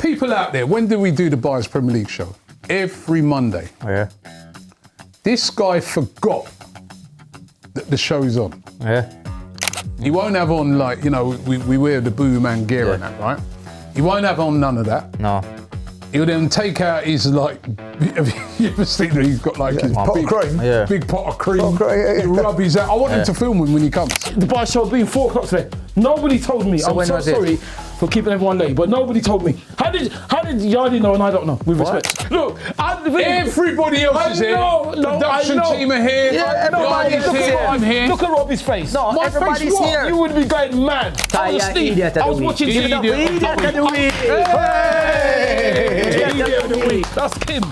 People out there, when do we do the Buyers Premier League show? Every Monday. Oh, yeah. This guy forgot that the show's on. Yeah. He won't have on, like, you know, we wear the BoohooMan gear and that, right? He won't have on none of that. No. He'll then take out his, like, have you ever seen that he's got, like, his pot big, of cream? Yeah. big pot of cream. Pot of cream, He'll rub his out. I want him to film him when he comes. The bar show being 4 o'clock today. Nobody told me. So I'm when so was it? sorry for keeping everyone late, but nobody told me. How did Yardy know and I don't know? With respect. Look, Everybody else is here. Production team are here. Yeah, Yardy's here. I'm here. Look at Robbie's face. No, My face everybody's what? here. You would be going mad. I was asleep. Idiot of I was the watching week. TV. Idiot of the week. Idiot of the week. That's Kim.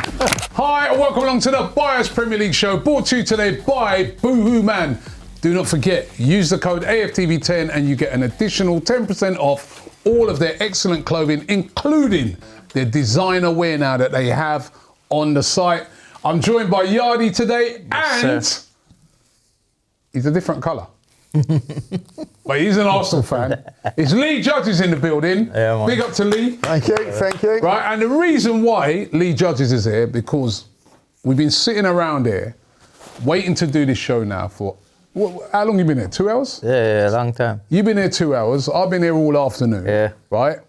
Hi, and welcome along to the Buyers Premier League show, brought to you today by BoohooMan. Do not forget, use the code AFTV10 and you get an additional 10% off all of their excellent clothing, including their designer wear now that they have on the site. I'm joined by Yardy today, and he's a different colour. But he's an Arsenal fan. It's Lee Judge is in the building. Yeah, man. Big up to Lee. Thank you, thank you. Right, and the reason why Lee Judges is here, because we've been sitting around here waiting to do this show now for, how long you been here? 2 hours? Yeah, long time. You've been here 2 hours. I've been here all afternoon. Yeah. Right?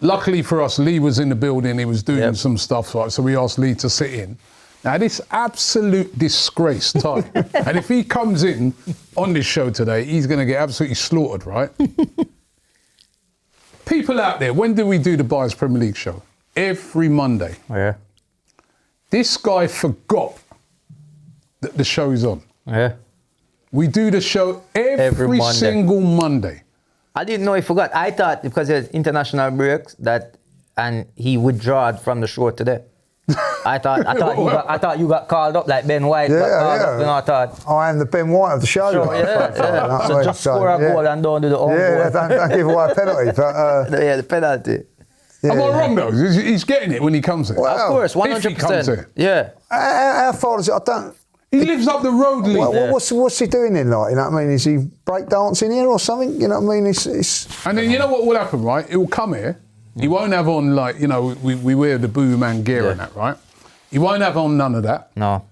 Luckily for us, Lee was in the building. He was doing some stuff, right? So we asked Lee to sit in. Now, this absolute disgrace, Ty. And if he comes in on this show today, he's going to get absolutely slaughtered, right? People out there, when do we do the Buyers Premier League show? Every Monday. Yeah. This guy forgot that the show's on. Yeah. We do the show every Monday. single Monday. I didn't know he forgot. I thought because there's international breaks and he withdrawed from the show today. I thought you got called up like Ben White got called up, and I thought. I am the Ben White of the show. Sure, yeah. So just score a goal and don't do the own goal. Yeah, don't give away a penalty. But, Yeah, the penalty. Am I wrong though? He's getting it when he comes here. Well, Of course, 100%. if he comes here. Yeah. how far is it? I don't. He lives up the road, Lee. What's he doing in, like? You know what I mean? Is he breakdancing here or something? You know what I mean? It's And then you know what will happen, right? He'll come here. He won't have on, like, you know, we wear the BoohooMan gear and that, right? He won't have on none of that. No.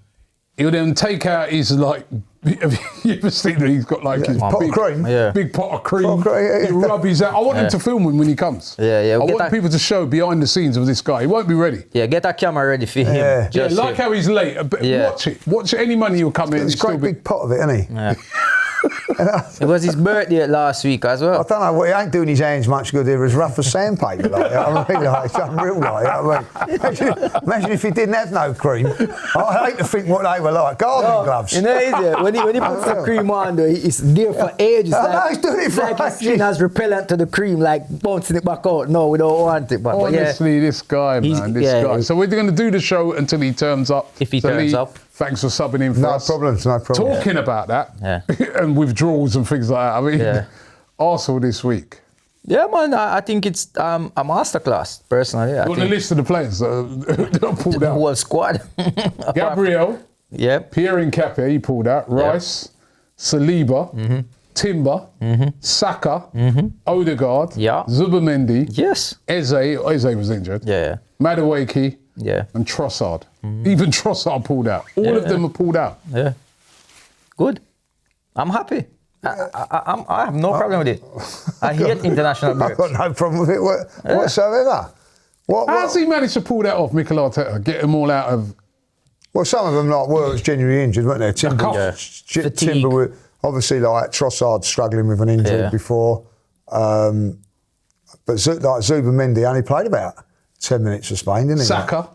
He'll then take out his, like, have you ever seen that he's got, like, his pot big, of cream. Yeah. big pot of cream. Pot of cream, yeah. He'll rub his out. I want him to film him when he comes. Yeah. I Get want that- people to show behind the scenes of this guy. He won't be ready. Yeah, get a camera ready for him. Yeah. Yeah, Just like how he's late. But Yeah. Watch it. Any money he'll come in. It's a great big pot of it, isn't he? Yeah. It was his birthday last week as well. I don't know. He ain't doing his hands much good. They're as rough as sandpaper. Like, I mean, like, it's unreal. Like, I mean, imagine if he didn't have no cream. I hate to think what they were like. Gardening gloves. You know, when he puts the cream on, though, it's there for ages. I know, he's doing it for like his ages. skin has repellent to the cream, like bouncing it back out. No, we don't want it. But Honestly, this guy, man, this guy. So we're going to do the show until he turns up. If he So turns Lee, up. Thanks for subbing in for No us. problems. Talking about that and withdrawals and things like that. I mean, Arsenal this week. Yeah, man, I think it's a masterclass, personally. Got the list of the players that are pulled The out. whole squad. Gabriel, Yep. Pierre Nketiah, he pulled out. Rice, Saliba, Timber, Saka, Odegaard, Zubimendi, Yes. Eze was injured. Yeah. Madueke, Yeah. and Trossard. Even Trossard pulled out. All of them are pulled out. Yeah. Good. I'm happy. I have no problem with it. I hate international I've breaks. got no problem with it whatsoever. How's he managed to pull that off, Mikel Arteta? Get them all out of... Well, some of them were genuinely injured, weren't they? Timber, Fatigue. Timber were obviously like Trossard struggling with an injury before. But Zubimendi only played about 10 minutes for Spain, didn't he? Saka.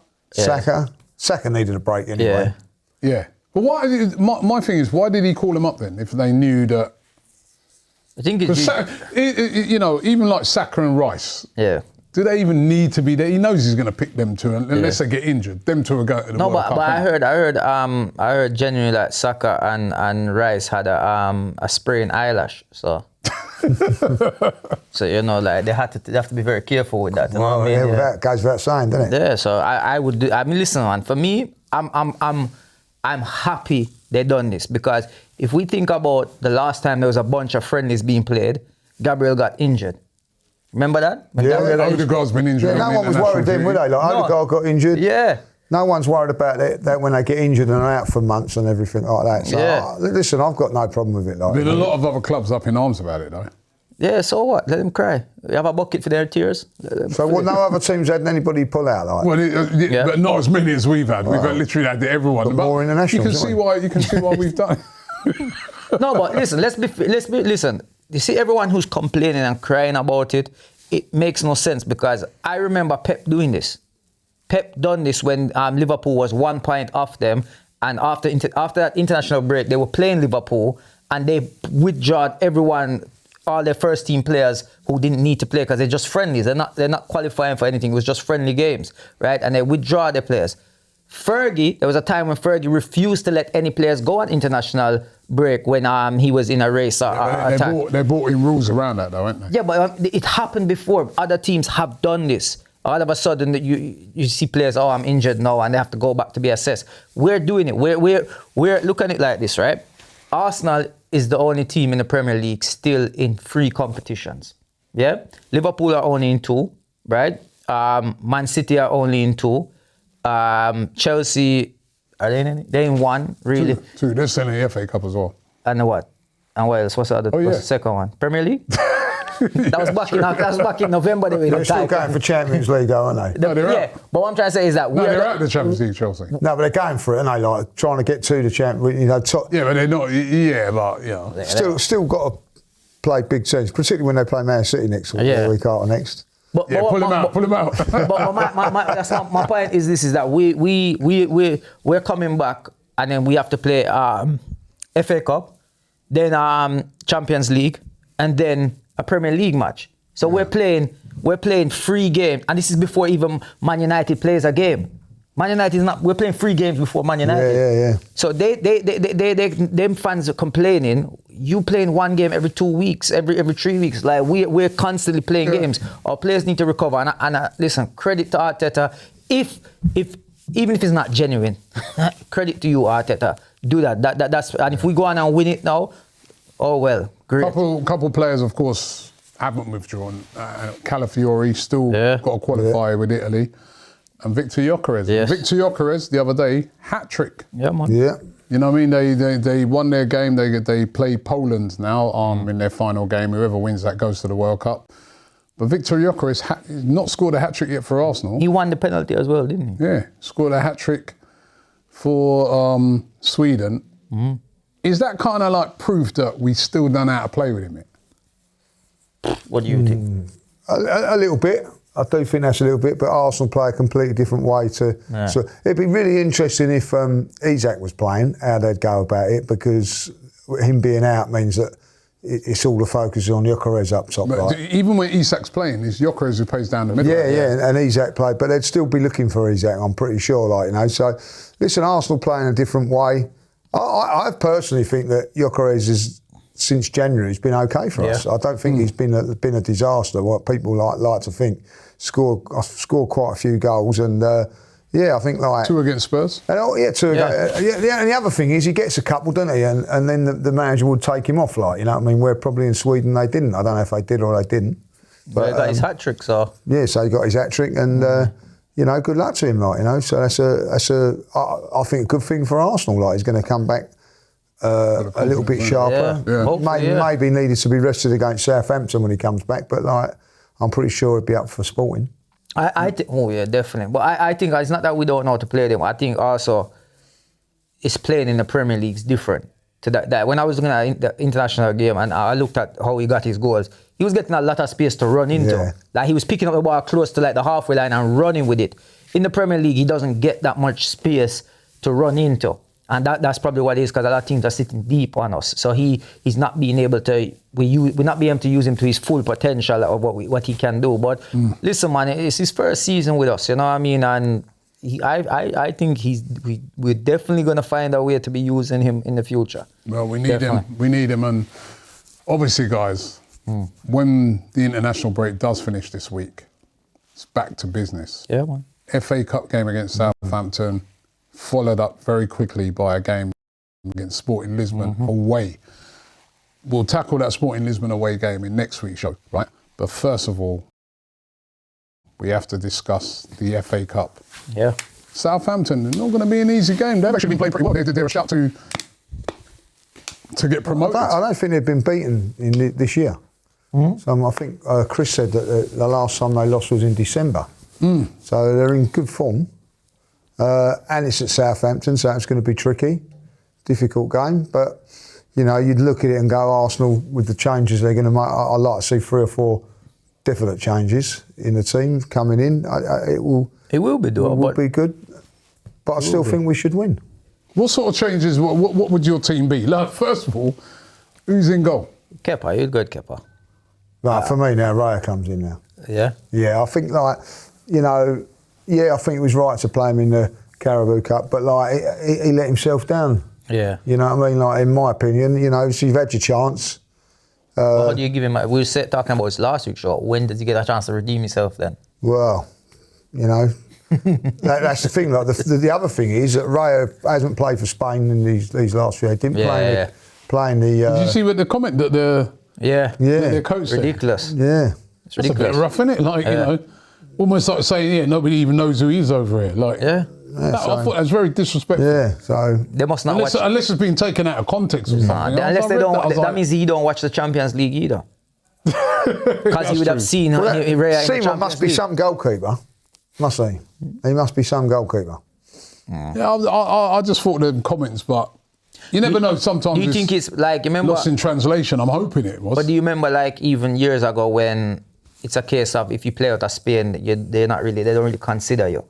Saka needed a break anyway. Yeah. But my thing is, why did he call him up then if they knew that... I think it's... you know, even like Saka and Rice, Yeah. do they even need to be there? He knows he's going to pick them two unless they get injured. Them two are going to the No, World Cup. but I heard genuinely that Saka and Rice had a sprained eyelash, so... So, you know, like they have to be very careful with that. You know what I mean? That goes without saying, doesn't it? Yeah, so I would do. I mean, listen, man. For me, I'm happy they done this because if we think about the last time there was a bunch of friendlies being played, Gabriel got injured. Remember that? When Yeah, Gabriel got injured? Odegaard's been injured. Yeah, on no one was international worried then, were duty. they? Like, No. Odegaard got injured. Yeah. No one's worried about that when they get injured and are out for months and everything like that. So, Yeah. listen, I've got no problem with it. Like, There's a lot of other clubs up in arms about it, though. Yeah, so what? Let them cry. You have a bucket for their tears. So what? No other teams had anybody pull out like. Well, Yeah. but not as many as we've had. We've literally had everyone. But more internationals, You can see haven't why. You can see why we've done. No, but listen, listen. You see, everyone who's complaining and crying about it, it makes no sense because I remember Pep doing this. Pep done this when Liverpool was 1 point off them, and after that international break, they were playing Liverpool, and they withdrew everyone, all their first team players who didn't need to play because they're just friendlies. They're not qualifying for anything. It was just friendly games, right? And they withdraw their players. Fergie, there was a time when Fergie refused to let any players go on international break when he was in a race. They brought in rules around that, though, haven't they? Yeah, but it happened before. Other teams have done this. All of a sudden, you see players, I'm injured now, and they have to go back to be assessed. We're doing it. We're looking at it like this, right? Arsenal is the only team in the Premier League still in 3 competitions. Yeah? Liverpool are only in 2, right? Man City are only in 2. Chelsea, are they in any? They're in 1, really. 2. They're selling the FA Cup as well. And what? And what else? What's the other? What's the second one? Premier League? That was back in November. They're still going for Champions League, though, aren't they? No, they're yeah, out. but what I'm trying to say is that They're out of the Champions League, Chelsea. No, but they're going for it, aren't they? Like trying to get to the champion. You know, top. Yeah, but they're not. Yeah, but Still got to play big teams, particularly when they play Man City next week. Yeah. The week after next. But pull them out. Pull them out. But that's not, my point is this: is that we're coming back, and then we have to play FA Cup, then Champions League, and then a Premier League match. So we're playing 3 games, and this is before even Man United plays a game. Man United is not. We're playing 3 games before Man United. Yeah. So them fans are complaining. You playing 1 game every 2 weeks, every 3 weeks. Like we're constantly playing games. Our players need to recover. And listen, credit to Arteta. Even if it's not genuine, credit to you, Arteta. Do that. That's and if we go on and win it now, oh well, great. Couple players, of course, haven't withdrawn. Calafiori still got to qualify with Italy. And Victor Gyokeres. Yes. Victor Gyokeres, the other day, hat-trick. Yeah, man. Yeah. You know what I mean? They won their game. They play Poland now in their final game. Whoever wins that goes to the World Cup. But Victor Gyokeres has not scored a hat-trick yet for Arsenal. He won the penalty as well, didn't he? Yeah, scored a hat-trick for Sweden. Mm-hmm. Is that kind of like proof that we still don't know how to play with him yet? What do you think? A little bit. I do think that's a little bit, but Arsenal play a completely different way to. Yeah. So it'd be really interesting if Isak was playing, how they'd go about it, because him being out means that it's all the focus on Gyokeres up top. But right? even when Isak's playing, it's Gyokeres who plays down the middle. Yeah, and Isak played, but they'd still be looking for Isak, I'm pretty sure, like, you know. So, listen, Arsenal playing a different way. I personally think that Gyokeres is, since January, has been okay for us. I don't think he's been a disaster, what people like to think. Scored quite a few goals, and I think like 2 against Spurs. And, 2 against. And the other thing is he gets a couple, doesn't he? And then the manager would take him off, like, you know what I mean? Where probably in Sweden they didn't. I don't know if they did or they didn't. But he got his hat trick, so. Yeah, so he got his hat trick, and good luck to him, like, you know. So I think a good thing for Arsenal. Like, he's going to come back a little bit sharper. Maybe needed to be rested against Southampton when he comes back, but like, I'm pretty sure he'd be up for Sporting. I think, definitely. But I think it's not that we don't know how to play them. I think also it's playing in the Premier League is different. To that when I was looking at the international game and I looked at how he got his goals, he was getting a lot of space to run into. Yeah. Like he was picking up the ball close to like the halfway line and running with it. In the Premier League, he doesn't get that much space to run into. And that's probably what it is, because a lot of teams are sitting deep on us. So he's not being able to, we're not being able to use him to his full potential of what he can do. But listen, man, it's his first season with us, you know what I mean? And I think we're definitely going to find a way to be using him in the future. Well, we need him. We need him. And obviously, guys, when the international break does finish this week, it's back to business. Yeah, man. FA Cup game against Southampton, followed up very quickly by a game against Sporting Lisbon away. We'll tackle that Sporting Lisbon away game in next week's show, right? But first of all, we have to discuss the FA Cup. Yeah. Southampton, not going to be an easy game. They've actually been playing pretty well. They're a shout to get promoted. I don't think they've been beaten this year. So I think Chris said that the last time they lost was in December. So they're in good form. And it's at Southampton, so it's going to be tricky. Difficult game. But, you know, you'd look at it and go, Arsenal, with the changes they're going to make, I'd like to see 3 or 4 definite changes in the team coming in. It will be doable. It will be good. But I still think we should win. What sort of changes, what would your team be? Like, first of all, who's in goal? Kepa, you're good, Kepa. Right, for me now, Raya comes in now. Yeah? Yeah, I think, like, you know, I think it was right to play him in the Carabao Cup, but, like, he let himself down. Yeah. You know what I mean? Like, in my opinion, you know, so you've had your chance. How do you give him? We were talking about this last week, show. When does he get a chance to redeem himself then? Well, you know, that's the thing. Like the other thing is that Raya hasn't played for Spain in these last few. He didn't play in the. Did you see what the comment that the coach said? Ridiculous. Yeah, it's ridiculous. A bit rough, isn't it? Like you know, almost like saying, nobody even knows who he is over here. Like, so, I thought that was very disrespectful. Yeah, so they must not unless it's been taken out of context or something. Unless they don't. That means he don't watch the Champions League either. Because he would have seen Raya in the Champions must be League. some goalkeeper. Must he? He must be some goalkeeper. Yeah, I just thought the comments, but you never know. Sometimes do you think it's like, remember, lost in translation? I'm hoping it was. But do you remember, like, even years ago when it's a case of if you play out of Spain, they don't really consider you.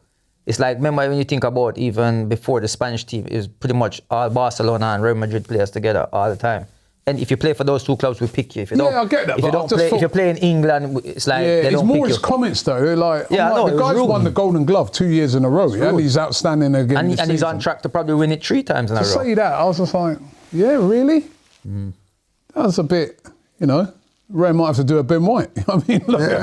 It's like, remember when you think about even before the Spanish team, it was pretty much all Barcelona and Real Madrid players together all the time. And if you play for those 2 clubs, we pick you. If you don't, I get that. If you play in England, it's like they don't pick you. It's more his comments though. Like, the guy's won the Golden Glove 2 years in a row, and he's outstanding again. And he's on track to probably win it 3 times in a row. To say that, I was just like, yeah, really? That was a bit, you know. Ray might have to do a Ben White. I mean, look at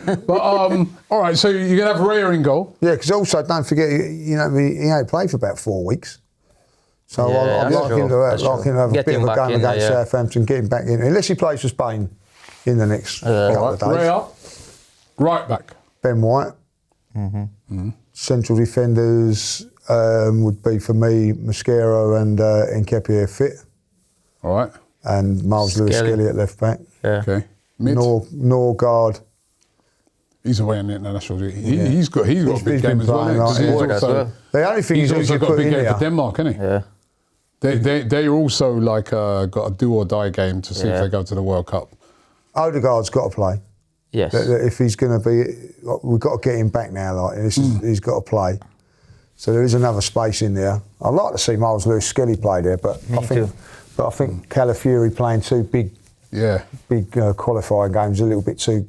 that. But all right, so you're gonna have Raya in goal. Yeah, because also don't forget, you know, he ain't played for about 4 weeks. So I'd like him to have a bit of a game against Southampton, get him back in, unless he plays for Spain in the next couple of days. Raya, right back. Ben White. Central defenders would be for me Mosquera and Nketiah fit. All right. And Miles Lewis-Skelly at left back. Yeah. Okay. Mid. Norgard. He's away on the international duty. He's got a big game as well. The only thing he's also got a big game here for Denmark, isn't he? Yeah. They're also like got a do or die game to see if they go to the World Cup. Odegaard's got to play. Yes. If he's going to be, we've got to get him back now. Like he's got to play. So there is another space in there. I'd like to see Miles Lewis-Skelly play there, but I think Calafiori playing 2 big qualifying games a little bit too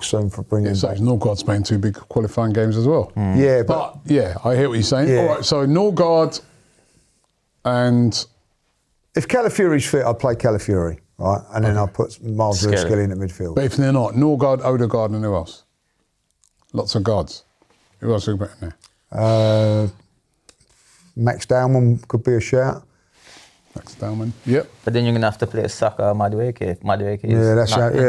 soon for bringing him back. Norgard's playing 2 big qualifying games as well. Yeah, but I hear what you're saying. Yeah. All right, so Norgard and if Calafiori's fit, I'd play Calafiori, right, and then I'll put Miles Lewis-Skelly in the midfield. But if they're not, Norgard, Odegaard, and who else? Lots of guards. Who else are we putting there? Max Dowman could be a shout. Max Dowman, yep. But then you're gonna have to play Saka or Madueke.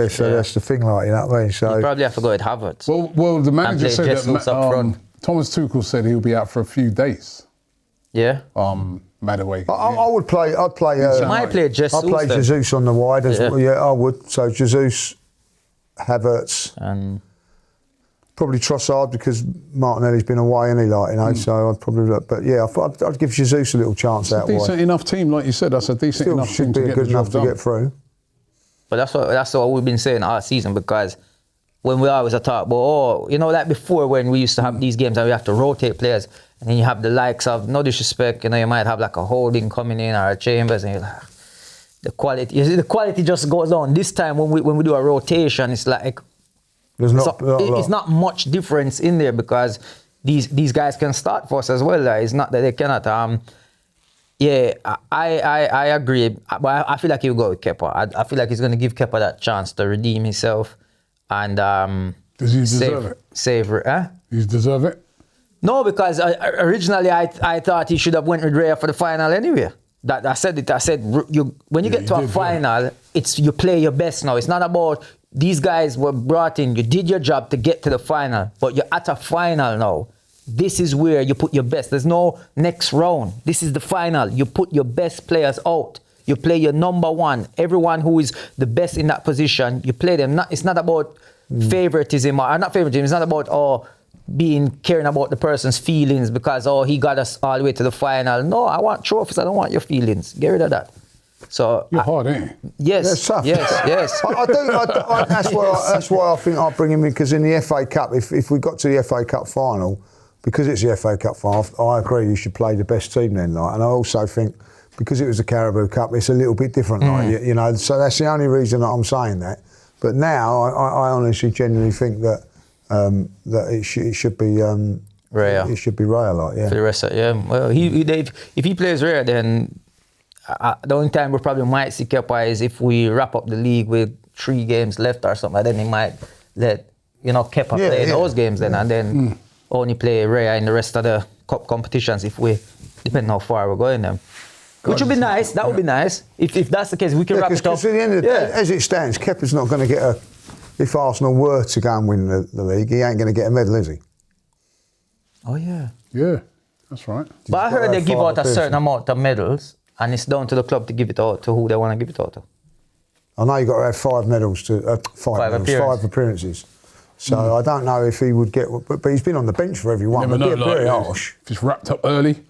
So that's the thing, like, you know what I mean. So you probably have to go with Havertz. Well, the manager said Jesus that up front. Thomas Tuchel said he'll be out for a few days. Yeah. Madueke. I would play. I'd play. Might play Jesus. I'd play Jesus on the wide as well. Yeah, I would. So Jesus, Havertz, and probably Trossard because Martinelli's been away, and he like, you know. So I'd probably look. But yeah, I'd give Jesus a little chance out wide. Decent enough team, like you said. That's a decent Still enough team should be to get good the enough job to done. get through. But that's what we've been saying all season, because when we always talk about, like before when we used to have these games and we have to rotate players, and then you have the likes of, no disrespect, you might have like a Holding coming in or a Chambers, and you're like, the quality just goes down. This time when we do a rotation, it's like it's not much difference in there, because these guys can start for us as well. It's not that they cannot. I agree, but I feel like he'll go with Kepa. I feel like he's going to give Kepa that chance to redeem himself and does he deserve it? He deserve it? No, because originally I thought he should have went with Raya for the final anyway. I said when you get to a final, it's you play your best now. It's not about These guys were brought in, you did your job to get to the final, but you're at a final now. This is where you put your best. There's no next round. This is the final. You put your best players out. You play your number one. Everyone who is the best in that position, you play them. It's not about favoritism or not favoritism. It's not about caring about the person's feelings because he got us all the way to the final. No, I want trophies. I don't want your feelings. Get rid of that. So you're hard, ain't you? Yes, tough. yes. That's why I think I'll bring him in, because in the FA Cup, if we got to the FA Cup final, because it's the FA Cup final, I agree you should play the best team then. Like, and I also think because it was the Carabao Cup, it's a little bit different. Like, you know, so that's the only reason that I'm saying that. But now I honestly, genuinely think that it should be Raya. It should be Raya, like, yeah. For the rest of well, if he plays Raya, then the only time we probably might see Kepa is if we wrap up the league with 3 games left or something. Then he might let Kepa play those games then, and then only play Raya in the rest of the cup competitions if we, depending how far we're going them. Which would be nice. That would be nice. If that's the case, we can wrap it up. Because at the end of the day, as it stands, Kepa's not going to get if Arsenal were to go and win the league, he ain't going to get a medal, is he? Oh, yeah. Yeah, that's right. But I heard they give out a certain amount of medals, and it's down to the club to give it out to who they want to give it out to. I know you've got to have 5 medals to 5 appearances. So I don't know if he would get, but he's been on the bench for every one. But Never know, very harsh. If he's wrapped up early.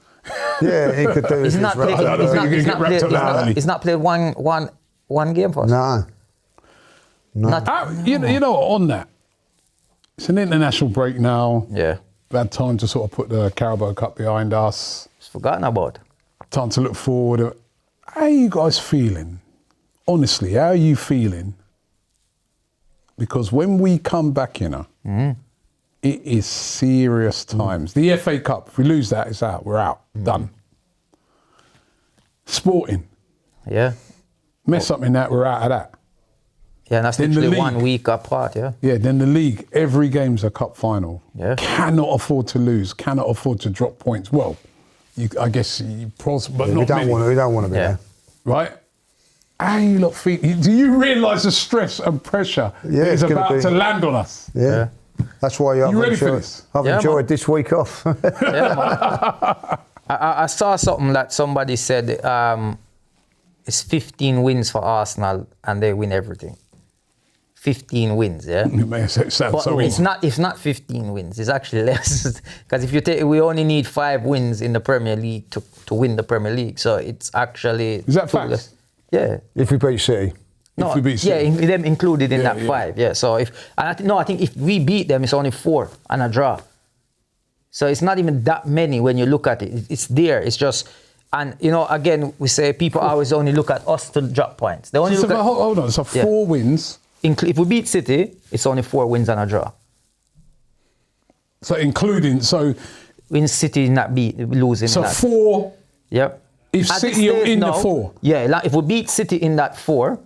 Yeah, he could do. He's not played one game for us. No. You know, on that, it's an international break now. Yeah. We've had time to sort of put the Carabao Cup behind us. It's forgotten about. Time to look forward. How are you guys feeling? Honestly, how are you feeling? Because when we come back, it is serious times. The FA Cup, if we lose that, it's out. We're out. Done. Sporting. Yeah. Mess up in that, we're out of that. Yeah, and that's literally 1 week apart, yeah. Yeah, then the league, every game's a cup final. Yeah. Cannot afford to lose, cannot afford to drop points. Well, I guess you but not many. We don't want to be there. Right? How you lot feel? Do you realise the stress and pressure that is about to land on us? Yeah. That's why you ready for this? I've enjoyed this week off. I saw something that somebody said it's 15 wins for Arsenal and they win everything. 15 wins, yeah? But it's not 15 wins, it's actually less. Because if you take, we only need 5 wins in the Premier League to win the Premier League. So it's actually... Is that facts? Yeah. If we beat City? No, if we beat City. Yeah, them included in that 5, yeah. So I think if we beat them, it's only 4 and a draw. So it's not even that many when you look at it. It's there, it's just... And, again, we say people always only look at us to drop points. They only hold on, so 4 wins... If we beat City, it's only 4 wins and a draw. So when City not losing. So that. 4. Yep. If City are in the 4. Yeah, like if we beat City in that 4,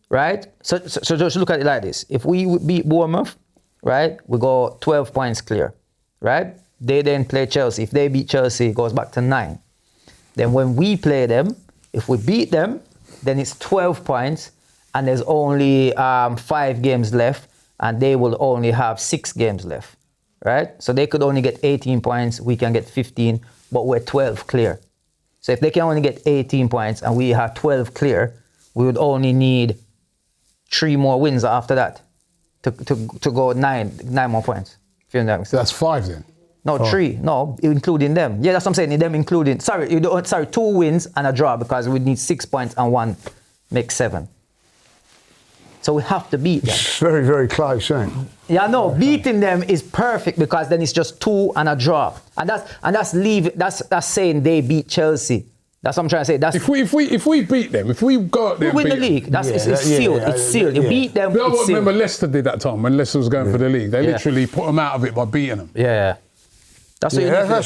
right? So just look at it like this. If we beat Bournemouth, right, we go 12 points clear, right? They then play Chelsea. If they beat Chelsea, it goes back to 9. Then when we play them, if we beat them, then it's 12 points. And there's only 5 games left, and they will only have 6 games left, right? So they could only get 18 points, we can get 15, but we're 12 clear. So if they can only get 18 points and we have 12 clear, we would only need 3 more wins after that to go 9 more points. If you understand. So that's 5 then? No, 3. No, including them. Yeah, that's what I'm saying. Them including. Sorry, 2 wins and a draw because we need 6 points and 1 makes 7. So we have to beat them. It's very, very close, isn't it? Yeah, no, beating them is perfect because then it's just 2 and a draw. And that's saying they beat Chelsea. That's what I'm trying to say. That's if we beat them, if we go out there, we win the league. It's sealed. It's sealed. You beat them. I remember Leicester did that time when Leicester was going for the league. They literally put them out of it by beating them. Yeah. That's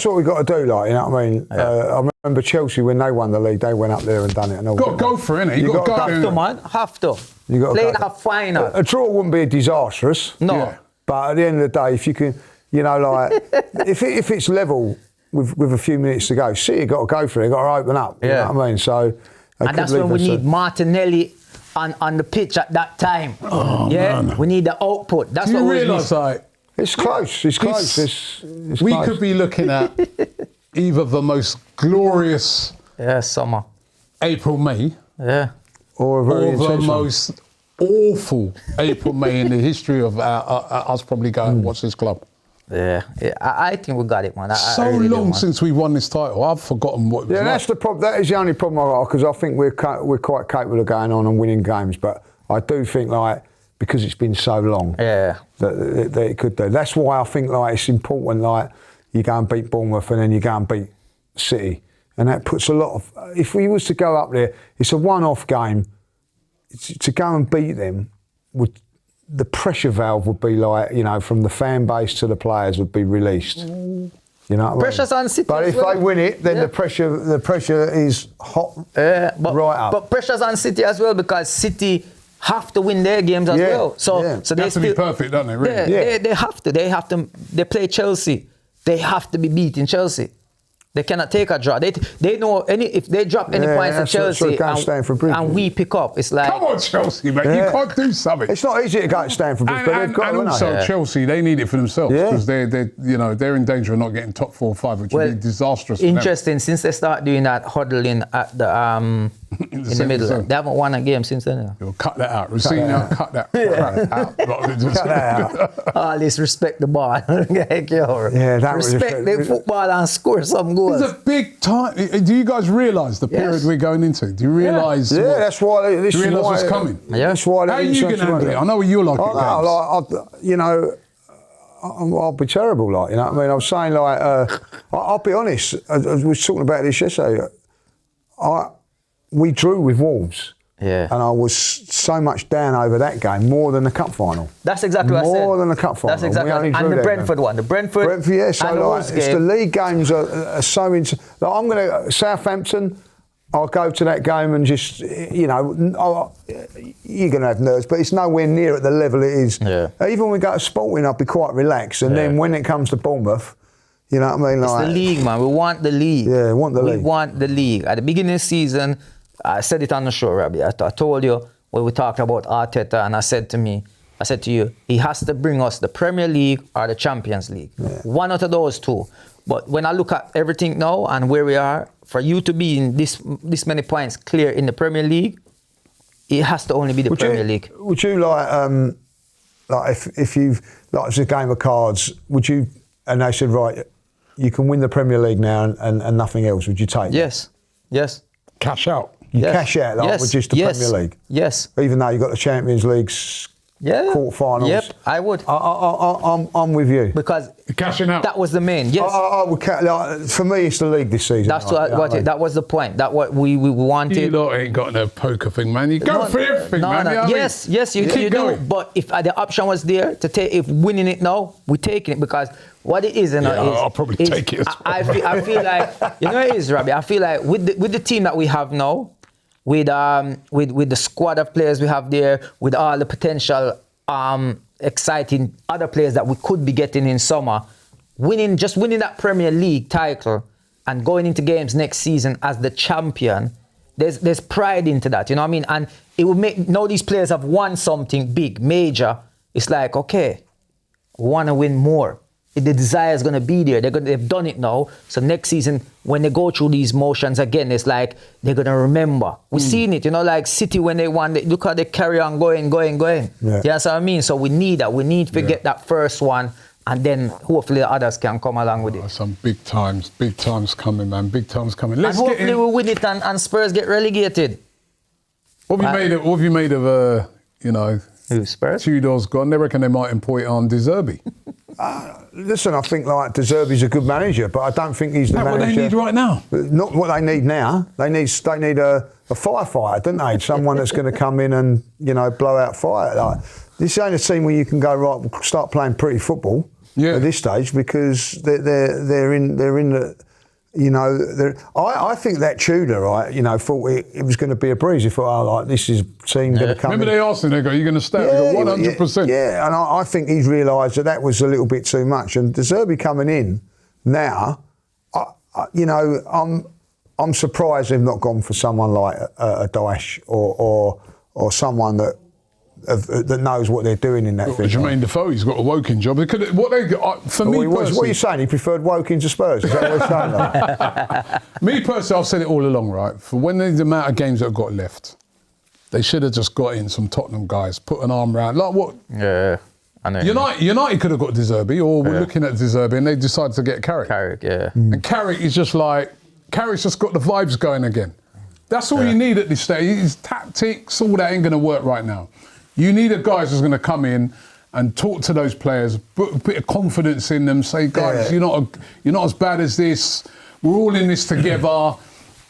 what we've got to do, like, you know what I mean? Yeah. I remember Chelsea, when they won the league, they went up there and done it. And all got to go for it, innit? You got to go. Have to, man. Have to. You got to play in a final. A draw wouldn't be disastrous. No. Yeah. But at the end of the day, if you can, like, if it's level with a few minutes to go, City got to go for it. Got to open up. You know what I mean? So. And that's when we need Martinelli on the pitch at that time. Oh, yeah, man. we need the output. That's Do what you we realise, like, It's close. It's close. It's we close. could be looking at either the most glorious Yeah, summer. April, May, Yeah. or a very or the intense one. most awful April, May in the history of us probably going and watch this club. Yeah, I think we got it, man. I So really do, long man. since we won this title, I've forgotten what it was Yeah, like. that's the problem. That is the only problem I got, because I think we're quite capable of going on and winning games, but I do think, like, because it's been so long, Yeah. that it could do. That's why I think, like, it's important, like, you go and beat Bournemouth and then you go and beat City, and that puts a lot of. If we was to go up there, it's a one-off game. To go and beat them would. The pressure valve would be like, you know, from the fan base to the players would be released. You know what I mean? Pressure's on City But as if well. they win it, then Yeah. the pressure is hot right up. But pressure's on City as well, because City have to win their games as Yeah, well. So yeah. so They they have to be still, perfect, don't they, really? Yeah, they have to. They have to. They play Chelsea. They have to be beating Chelsea. They cannot take a draw. They know if they drop any Yeah, points to that's what- Chelsea so can't stand for Bridge. and we pick up, it's like Come on, Chelsea, mate. You Yeah. can't do something. It's not easy to go to Stamford Bridge, but they've got to, and also haven't they? Chelsea, they need it for themselves Yeah. because they're in danger of not getting top 4 or 5, which would be disastrous. For interesting. Since they start doing that huddling at the in the middle, zone. they haven't won a game since then. Them. Cut that out. Rosina, cut that crap out. Cut that out. All this respect the ball. Yeah, that was respect the football and score some goals. It's a big time. Do you guys realise the period Yes. we're going into? Do you realise? Yeah, that's why. This Do you is realise why, what's coming? Yeah. That's why. How are you going to handle it? I know what you're like. I at games. know, like, you know, I'll be terrible, like, you know what I mean? I was saying, like, I'll be honest, I was talking about this yesterday. We drew with Wolves. Yeah. And I was so much down over that game, more than the cup final. That's exactly what I said. More than the cup final. That's exactly We only what I said. drew And the that Brentford game. one. The Brentford Yeah, so and the like, Wolves it's the game. league games are so into. Like, I'm going to Southampton. I'll go to that game and just, you know, you're going to have nerves, but it's nowhere near at the level it is. Yeah. Even when we go to Sporting, I'll be quite relaxed, and then when it comes to Bournemouth, you know what I mean? It's Like, the league, man. We want the league. Yeah, we want the league. We want the league. At the beginning of the season, I said it on the show, Robbie. I told you when we talked about Arteta, and I said to you, he has to bring us the Premier League or the Champions League. Yeah. One out of those two. But when I look at everything now and where we are, for you to be in this many points clear in the Premier League, it has to only be the Premier League. Would you like if you've, like, it's a game of cards, would you, and they said, right, you can win the Premier League now and nothing else, would you take it? Yes. Yes. Cash out. You Yes. cash out like Yes. with just the Yes. Premier League? Yes. Even though you've got the Champions League's quarterfinals? Yep, I would. I'm with you. Because Cashing out. that was the main. Yes. I would like, for me, it's the league this season. That's like, what that was the point. That what we You wanted. lot ain't got no poker thing, man. You go for everything, man. You know what I mean? Yes, you Keep do. going. But if the option was there to take, if winning it now, we're taking it, because what it is, you know, Yeah, is, I'll probably is- take it as I feel like, you know, it is, Robbie. I feel like with the team that we have now, with the squad of players we have there, with all the potential exciting other players that we could be getting in summer, winning that Premier League title and going into games next season as the champion, there's pride into that, you know what I mean? And it would make, now these players have won something big, major. It's like, okay, we want to win more. The desire is going to be there. They've done it now. So next season, when they go through these motions again, it's like they're going to remember. We've seen it, you know, like City when they won. Look how they carry on going. Yeah. You know what I mean? So we need that. We need to get that first one, and then hopefully the others can come along with it. Some big times coming, man. Big times coming. And Let's get hopefully in. we win it and Spurs get relegated. What have you made of you know, Who, Spurs? Tudor's gone? They reckon they might employ it on De Zerbi. Listen, I think like De Zerbi's a good manager, but I don't think he's the That's what manager. they need right now. Not what they need now. They need a firefighter, don't they? Someone that's going to come in and, you know, blow out fire. Like, this ain't a team where you can go, right, we'll start playing pretty football at this stage, because they're in the, you know, I think that Tudor, right, you know, thought it was going to be a breeze. He thought, oh, like, this is team going to come Remember in. they asked him, they go, you're going to stay? They go, 100%. Yeah, and I think he's realised that was a little bit too much. And De Zerbi coming in now, you know, I'm surprised they've not gone for someone like a Daesh or or someone that knows what they're doing in that thing. Jermaine Defoe, he's got a Woking job. For me personally, what are you saying? He preferred Woking to Spurs? Is that what you're saying? Like? Me personally, I've said it all along, right? For when the amount of games that have got left, they should have just got in some Tottenham guys, put an arm around. Like what? Yeah, I know. United could have got De Zerbi, or we're looking at De Zerbi, and they decided to get Carrick. Carrick, yeah. And Carrick is just like, Carrick's just got the vibes going again. That's all you need at this stage. His tactics, all that ain't going to work right now. You need a guy who's going to come in and talk to those players, put a bit of confidence in them, say, guys, you're not as bad as this. We're all in this together.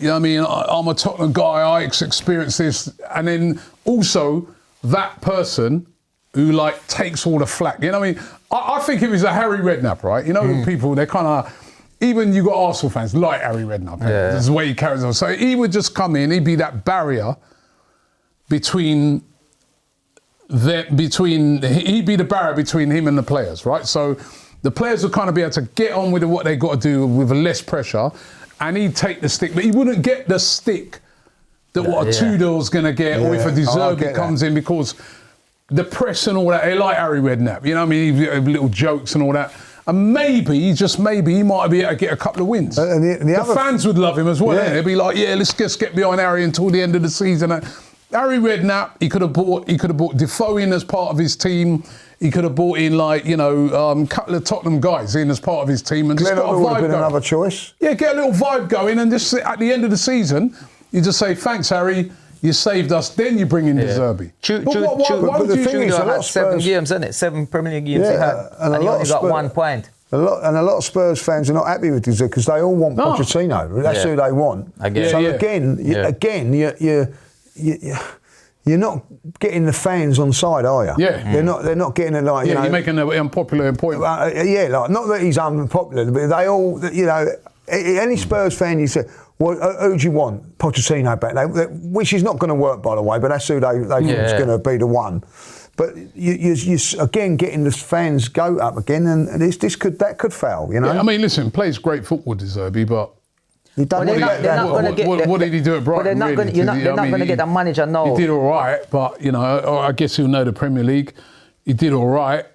You know what I mean? I'm a Tottenham guy. I experienced this. And then also that person who like takes all the flack. You know what I mean? I think if it was a Harry Redknapp, right? You know, people, they're kind of, even you got Arsenal fans like Harry Redknapp. Yeah. This is the way he carries on. So he would just come in, he'd be that barrier between he'd be the barrier between him and the players, right? So the players would kind of be able to get on with what they got to do with less pressure, and he'd take the stick, but he wouldn't get the stick that what a Tudor's going to get, or if a De Zerbi comes in, because the press and all that, they like Harry Redknapp, you know what I mean? Little jokes and all that. And maybe, just maybe, he might be able to get a couple of wins. And the fans would love him as well. Yeah. They'd be like, let's just get behind Harry until the end of the season. Harry Redknapp, he could have brought Defoe in as part of his team. He could have brought in a couple of Tottenham guys in as part of his team, and just got a vibe would have been going. Another choice. Yeah, get a little vibe going, and just at the end of the season, you just say, thanks, Harry, you saved us. Then you bring in De Zerbi. But the thing is, a lot had of 7 Spurs, games, isn't it? 7 Premier League games he had, and he only got 1 point. A lot of Spurs fans are not happy with this because they all want Pochettino. That's who they want. Again, you're not getting the fans on side, are you? Yeah. They're not getting it like, you're making an unpopular point. Like, not that he's unpopular, but they all, any Spurs fan, you say, well, who do you want? Pochettino back. Which is not going to work, by the way, but that's who they think is going to be the one. But you again getting the fans go up again, and that could fail, you know. Yeah, I mean, listen, plays great football, De Zerbi, but what did he do at Brighton? They're not going to get a manager now. He did all right, but I guess he'll know the Premier League. He did all right.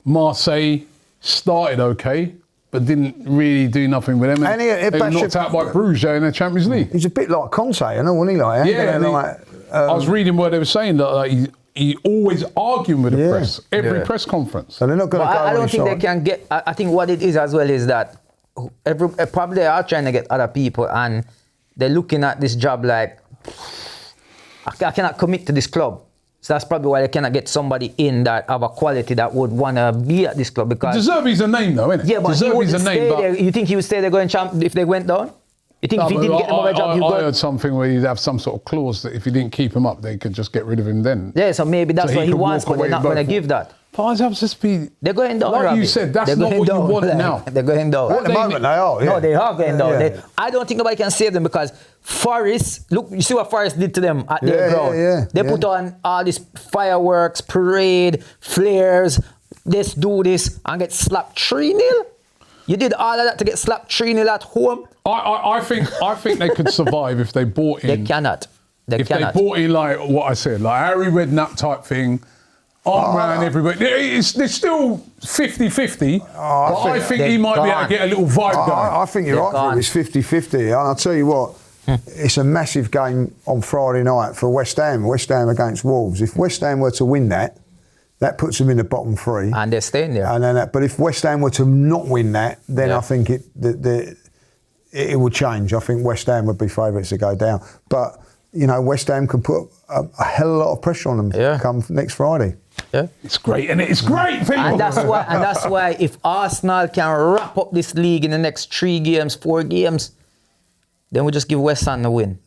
Marseille started okay, but didn't really do nothing with them. And they were knocked out by Bruges in the Champions League. He's a bit like Conte, wasn't he? I was reading where they were saying that he always arguing with the press, every press conference. So they're not going to go I don't think they can get. I think what it is as well is that probably they are trying to get other people, and they're looking at this job like, I cannot commit to this club. So that's probably why they cannot get somebody in that have a quality that would want to be at this club. Because De Zerbi's a name, though, isn't it? Yeah, but he wouldn't stay there. You think he would stay there going champ if they went down? You think if he didn't get them over a job, I heard something where you'd have some sort of clause that if you didn't keep him up, they could just get rid of him then. Yeah, so maybe that's what he wants, but they're not going to give that. They're going down. Like you said, that's not what you want now. They're going down. At the moment, they are. Yeah. No, they are going down. Yeah. I don't think nobody can save them because Forest, look, you see what Forest did to them at their ground. They put on all this fireworks, parade, flares, let's do this, and get slapped 3-0. You did all of that to get slapped 3-0 at home? I think they could survive if they bought in. They cannot. They bought in, like what I said, like Harry Redknapp type thing, arm around everybody. It's still 50-50, but I think he might be able to get a little vibe going. I think you're right, it's 50-50. And I'll tell you what, it's a massive game on Friday night for West Ham against Wolves. If West Ham were to win that puts them in the bottom 3. And they're staying there. And then but if West Ham were to not win that, then I think it would change. I think West Ham would be favourites to go down. But, West Ham can put a hell of a lot of pressure on them come next Friday. Yeah. It's great, and it's great, people. And that's why if Arsenal can wrap up this league in the next 3 games, 4 games, then we just give West Ham the win.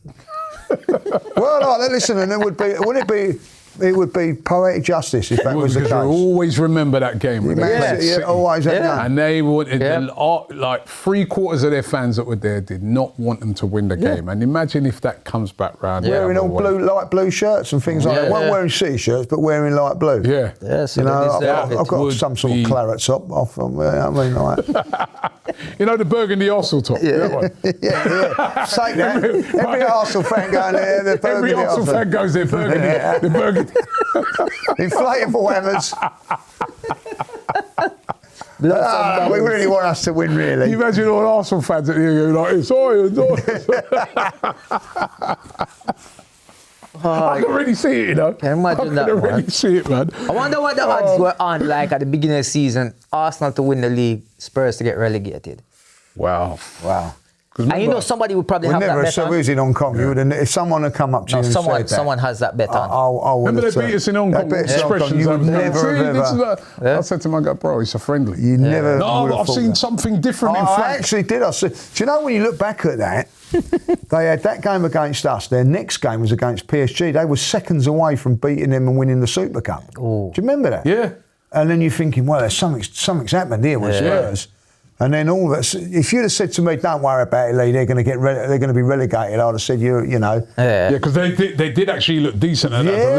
Well, listen, and it would be poetic justice if that was the case. You always remember that game. Always that game. And they wanted, like 3/4 of their fans that were there did not want them to win the game. And imagine if that comes back round. Wearing all light blue shirts and things like that. Weren't wearing city shirts, but wearing light blue. Yeah. So I've got some sort of claret top off. I mean, like. You know the burgundy Arsenal top? Yeah, That one? yeah. Say that. Every Arsenal fan going there, the Every burgundy Arsenal fan goes there, burgundy. Yeah. The burgundy. Inflatable hammers. We really want us to win, really. You imagine all Arsenal fans at the end like, it's I can really see it, you know. Can you imagine that, I can man? really see it, man. I wonder what the odds were on, like at the beginning of the season, Arsenal to win the league, Spurs to get relegated. Wow. Wow. And you know somebody would probably have Never, that bet so on. we was in Hong Kong. You would have, if someone had come up to you and said that, someone has that bet on. I would Remember have they beat us in Hong Kong with expressions. You would never have ever. I said to my guy, bro, it's a friendly. You never. No, would but have I've thought seen that. something different in I Frank. actually did. Do you know when you look back at that, they had that game against us. Their next game was against PSG. They were seconds away from beating them and winning the Super Cup. Ooh. Do you remember that? Yeah. And then you're thinking, well, there's something's happened here with Spurs. And then all that. If you'd have said to me, "Don't worry about it, Lee. They're going to be relegated," I'd have said, "You know." Yeah, because they did actually look decent at that. Yeah.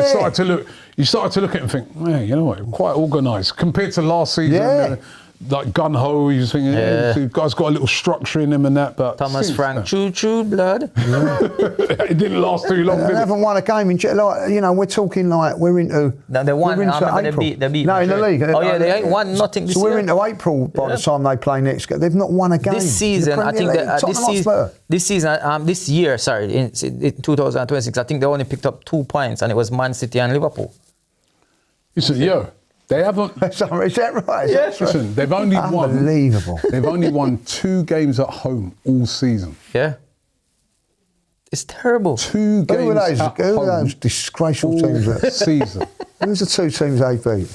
You started to look at it and think, man, you know what, quite organised compared to last season. Yeah. Like gun ho, you was thinking, the guys got a little structure in them and that. But Thomas since Frank, then- choo blood. it didn't last too long. They Did it? haven't won a game in, like, you know, we're talking like we're into. No, they won. we're into I remember April. they beat No, in the Madrid. league. Oh yeah, they ain't won nothing this So year. we're into April by the time they play next game. They've not won a game. This season, I think that this year, sorry, in 2026, I think they only picked up 2 points, and it was Man City and Liverpool. Listen, they haven't. Is that right? Yes. Listen, they've only won. Unbelievable. They've only won 2 games at home all season. Yeah. It's terrible. 2 games Who are at home those disgraceful teams? all season. Who's the 2 teams they beat?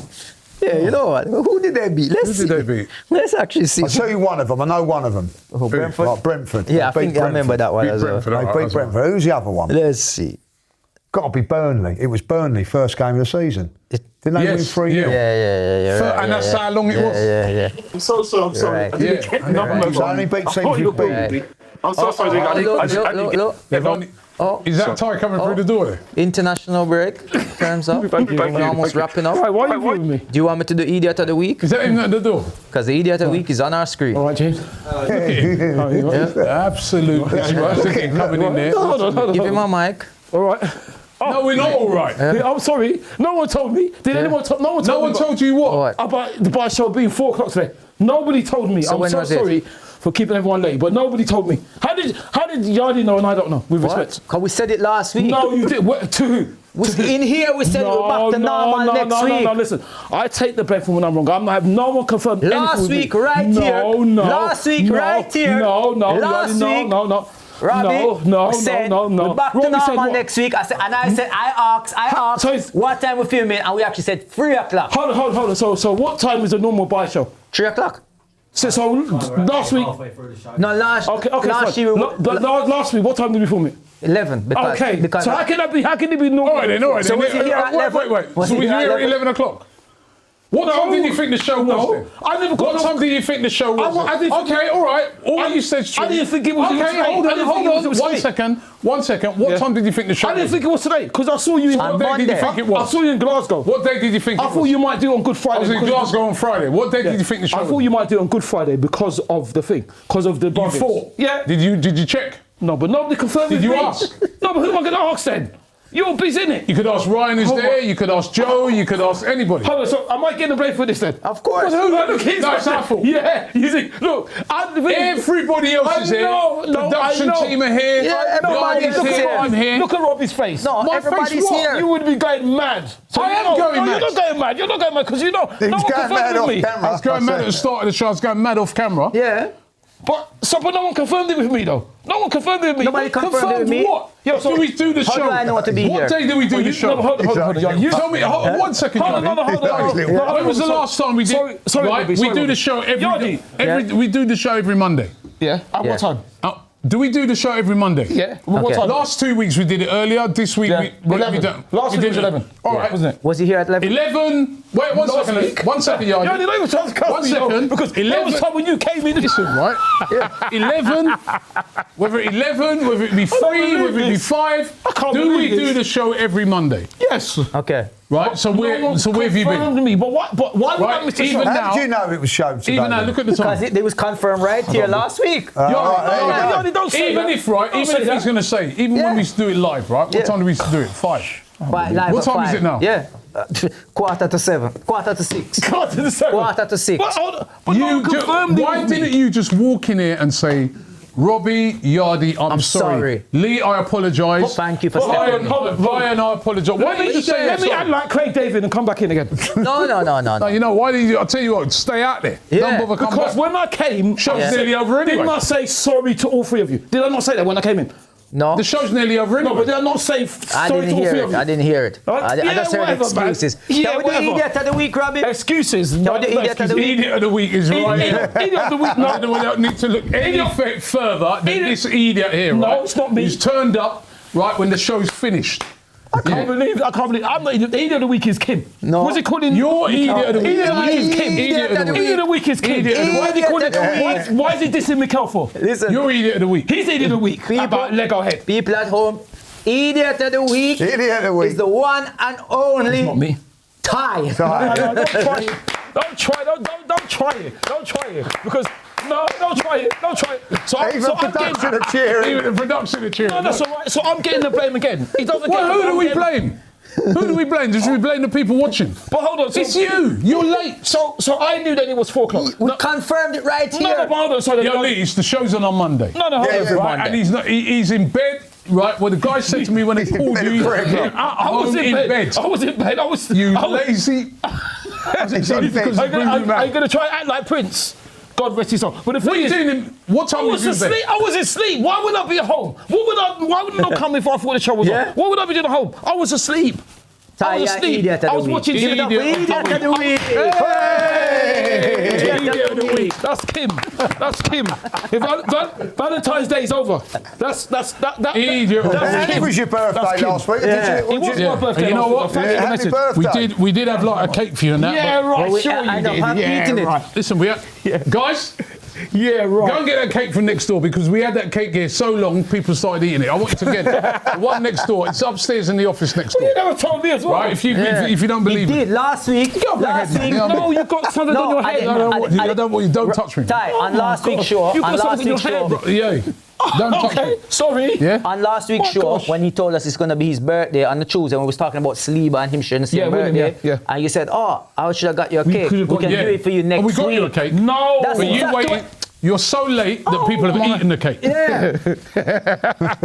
Yeah, you know what? Who did they beat? Let's Who did they beat? Let's actually see. I'll tell you one of them. I know one of them. Oh, Brentford? Like Brentford. Yeah, I They beat think I remember that one Beat as well. Brentford. They Alright, beat that's right. Brentford. Who's the other one? Let's see. Got to be Burnley. It was Burnley, first game of the season. Didn't they win 3-0? Yeah. Right, And that's how long it was. Yeah. I'm so sorry. I'm sorry. Right. I didn't get the number. It's only beat teams you've beat. I'm so sorry. Look. They've only, is that tie coming through the door there? International break. Time's up. Thank you. We're almost wrapping up. Right, why are you with me? Do you want me to do Idiot of the Week? Is that him at the door? Because the Idiot of the Week is on our screen. All right, James. Absolutely. Coming in there. Hold on. Give him a mic. All right. No, we're not all right. I'm sorry. No one told me. Did anyone? No one told No me. one told you what? What? About the bar show being 4 o'clock today. Nobody told me. So I'm when so was it? sorry for keeping everyone late, but nobody told me. How did Yardi know and I don't know? With respect. Because we said it last week. No, you did. To who? In here we said we're back to normal next week. No, listen. I take the blame from when I'm wrong. I'm not have no one confirmed anything Last with week, me. right here. No. Last week, right here. No. Last week. No. Robbie, No. We're back to Robbie said normal what? next week. I asked So it's- what time we're filming, and we actually said 3 o'clock. Hold on. So what time is a normal buy show? 3 o'clock? So last week. No, last Okay. last fine. year, Last week, what time did we film it? 11. Because, Okay. because So how can it be normal? All right then. So was he here at 11? Wait. Was So he we here at here at 11? 11 o'clock? What time did you think the show was then? I never got What time did you think the show was? I didn't think- Okay, all right. All you said's true. I didn't think it was Okay, today. hold I didn't think on. it was One today. second. What time did you think the show I was? didn't think it was today because I saw you in. On What day did you Monday. think it was? I saw you in Glasgow. What day did you think it I was? thought you might do it on Good Friday. I was in because- Glasgow on Friday. What day did you think the show I was? thought you might do it on Good Friday because of the thing, because of the You bargains. thought? Yeah. Did you check? No, but nobody confirmed Did with you me. ask? No, but who am I going to ask then? You're busy, innit? You could ask Ryan who's Hold there. on. You could ask Joe. You could ask anybody. Hold on, so am I getting a break for this then? Of course. Look, he's No, it's our fault. Yeah, you see, look, Everybody else is here. Production team are here. Yeah, everybody Ryan's looks here. here. I'm here. Look at Robbie's face. No, My everybody's face what? here. You would be going mad. So I am going mad. You're not going mad. You're not going mad because you know He no was one going mad confirmed off with me. camera. I was going mad at the start of the show. I was going mad off camera. Yeah. But no one confirmed it with me though. No one confirmed it with me. Nobody confirmed it with me? What? Yo, so do we do the How show? do I know what to be What here? day do we do the show? No, hold on. You Tell me, hold on, 1 second, Hold on, Yanni. hold on. When was the last time we did? Sorry, right, Robbie, we sorry, do the Robbie. show Yanni. we do the show every Monday. Yeah. At Yeah. what time? Do we do the show every Monday? Yeah. What Okay. time? Last 2 weeks we did it earlier. This week Yeah. we 11. don't. Last we week did was 11. All right, Wasn't it? Was he here at 11? 11. Wait, one Last second. week. 1 second, Yanni. Yeah, they don't even try to cut 1 me, though, second. because there was time when you came in. Listen, right? 11, whether it be 3, believe whether it be this. 5, I can't do we believe do this. the show every Monday? Yes. Okay. Right, so where have you been? Me, but why would I miss the show? Even How now, did you know it was shown today? even now, look at the time. Because it was confirmed right here last week. Don't say Even that. if, right, Don't even say if that. he's going to say, even when we used to do it live, right? What time do we used to do it? 5. But live What at time is 5. it now? Yeah. 7:15. 6:45. Quarter to 7. 6:45. But hold on. But no one confirmed it Why with me. didn't you just walk in here and say, Robbie, Yardi, I'm sorry. Lee, I apologise. Thank you for stepping in. Ryan, I apologise. Why didn't you say Let me act sorry? like Craig David and come back in again. No. No, you know, why did you? I'll tell you what, stay out there. Yeah. Don't bother coming Because back. when I came, Show's nearly over anyway. didn't I say sorry to all 3 of you? Did I not say that when I came in? No. The show's nearly over No, anyway. but did I not say I sorry didn't to all 3 hear of it. you? I didn't hear it. I just heard whatever, man. excuses. Yeah, Shall we do whatever. idiot of the week, Robbie? Excuses. No, the idiot of the week. Idiot of the week is right here. Idiot of the week. No, we don't need to look any further than this idiot here, No, right? it's not me. Who's turned up, right, when the show's finished. I can't believe. I'm not idiot. The idiot of the week is Kim. No. What's it called in? You're idiot of the week. Idiot of the week is Kim. Idiot of the week. Idiot of the week is Kim. Idiot of the Why is he week. calling it? Why is he dissing Mikel for? Listen, You're idiot of the week. He's idiot of the week. About Lego head. people at home, idiot of the week Idiot of the week. is the one and only Not me. Ty. No, don't try it. Don't try it. Don't try it. Because don't try it. So I'm production getting. are cheering. Even the production of cheering. No, that's all right. So I'm getting the blame again. He doesn't get Well, the who blame do we again. blame? Who do we blame? Should we blame the people watching? But hold on. So, It's you. You're late. So I knew that it was 4 o'clock. We confirmed it right here. No, but hold on. So You're late. The show's on Monday. hold on. Right, and he's not. He's in bed. Right. Well, the guy said to me when he called bed you, at 3 o'clock. I was in bed. I was in bed. You lazy. He's in bed. Are you going to try and act like Prince? God rest his soul. But the thing What are you is, doing? What I time was was you in asleep. bed? I was asleep. Why would I be at home? Why would I not come if I thought the show was on? What would I be doing at home? I was asleep. Ty, I was you're asleep. idiot of the I was week. watching Give it up for TV. idiot of the week. Idiot of the week. That's Kim. If Valentine's Day is over. That's Idiot of the That's It Kim. was your birthday That's Kim. last week. Yeah. It was Yeah. my birthday. You know last what? week. Thank you for the Happy message. birthday. We did have like a cake for you and that. Yeah, but- right. we- Sure I you don't did. have eaten it. Right. Listen, guys, Yeah, go right. and get that cake from next door because we had that cake here so long, people started eating it. I want you to get it. The one next door, it's upstairs in the office next door. You never told me as well. Right? If you don't He believe did it. last week. Last week. No, you've got something on your I head. didn't. I don't want you. Don't touch me. Ty, on my last week's God. show, You've got on last something in week's your head, show, bro. Yeah. Don't touch Okay, me. sorry. Yeah. on last week's My show, gosh. when he told us it's going to be his birthday on the Tuesday, when we was talking about Saliba and him sharing the same Yeah, with him, birthday, yeah. and you said, "Oh, I should have got you a cake. could've We got- can Yeah. do it for you next And we week." got you a cake. No. That's But you exactly waited. You're so late that people have eaten the cake. Yeah.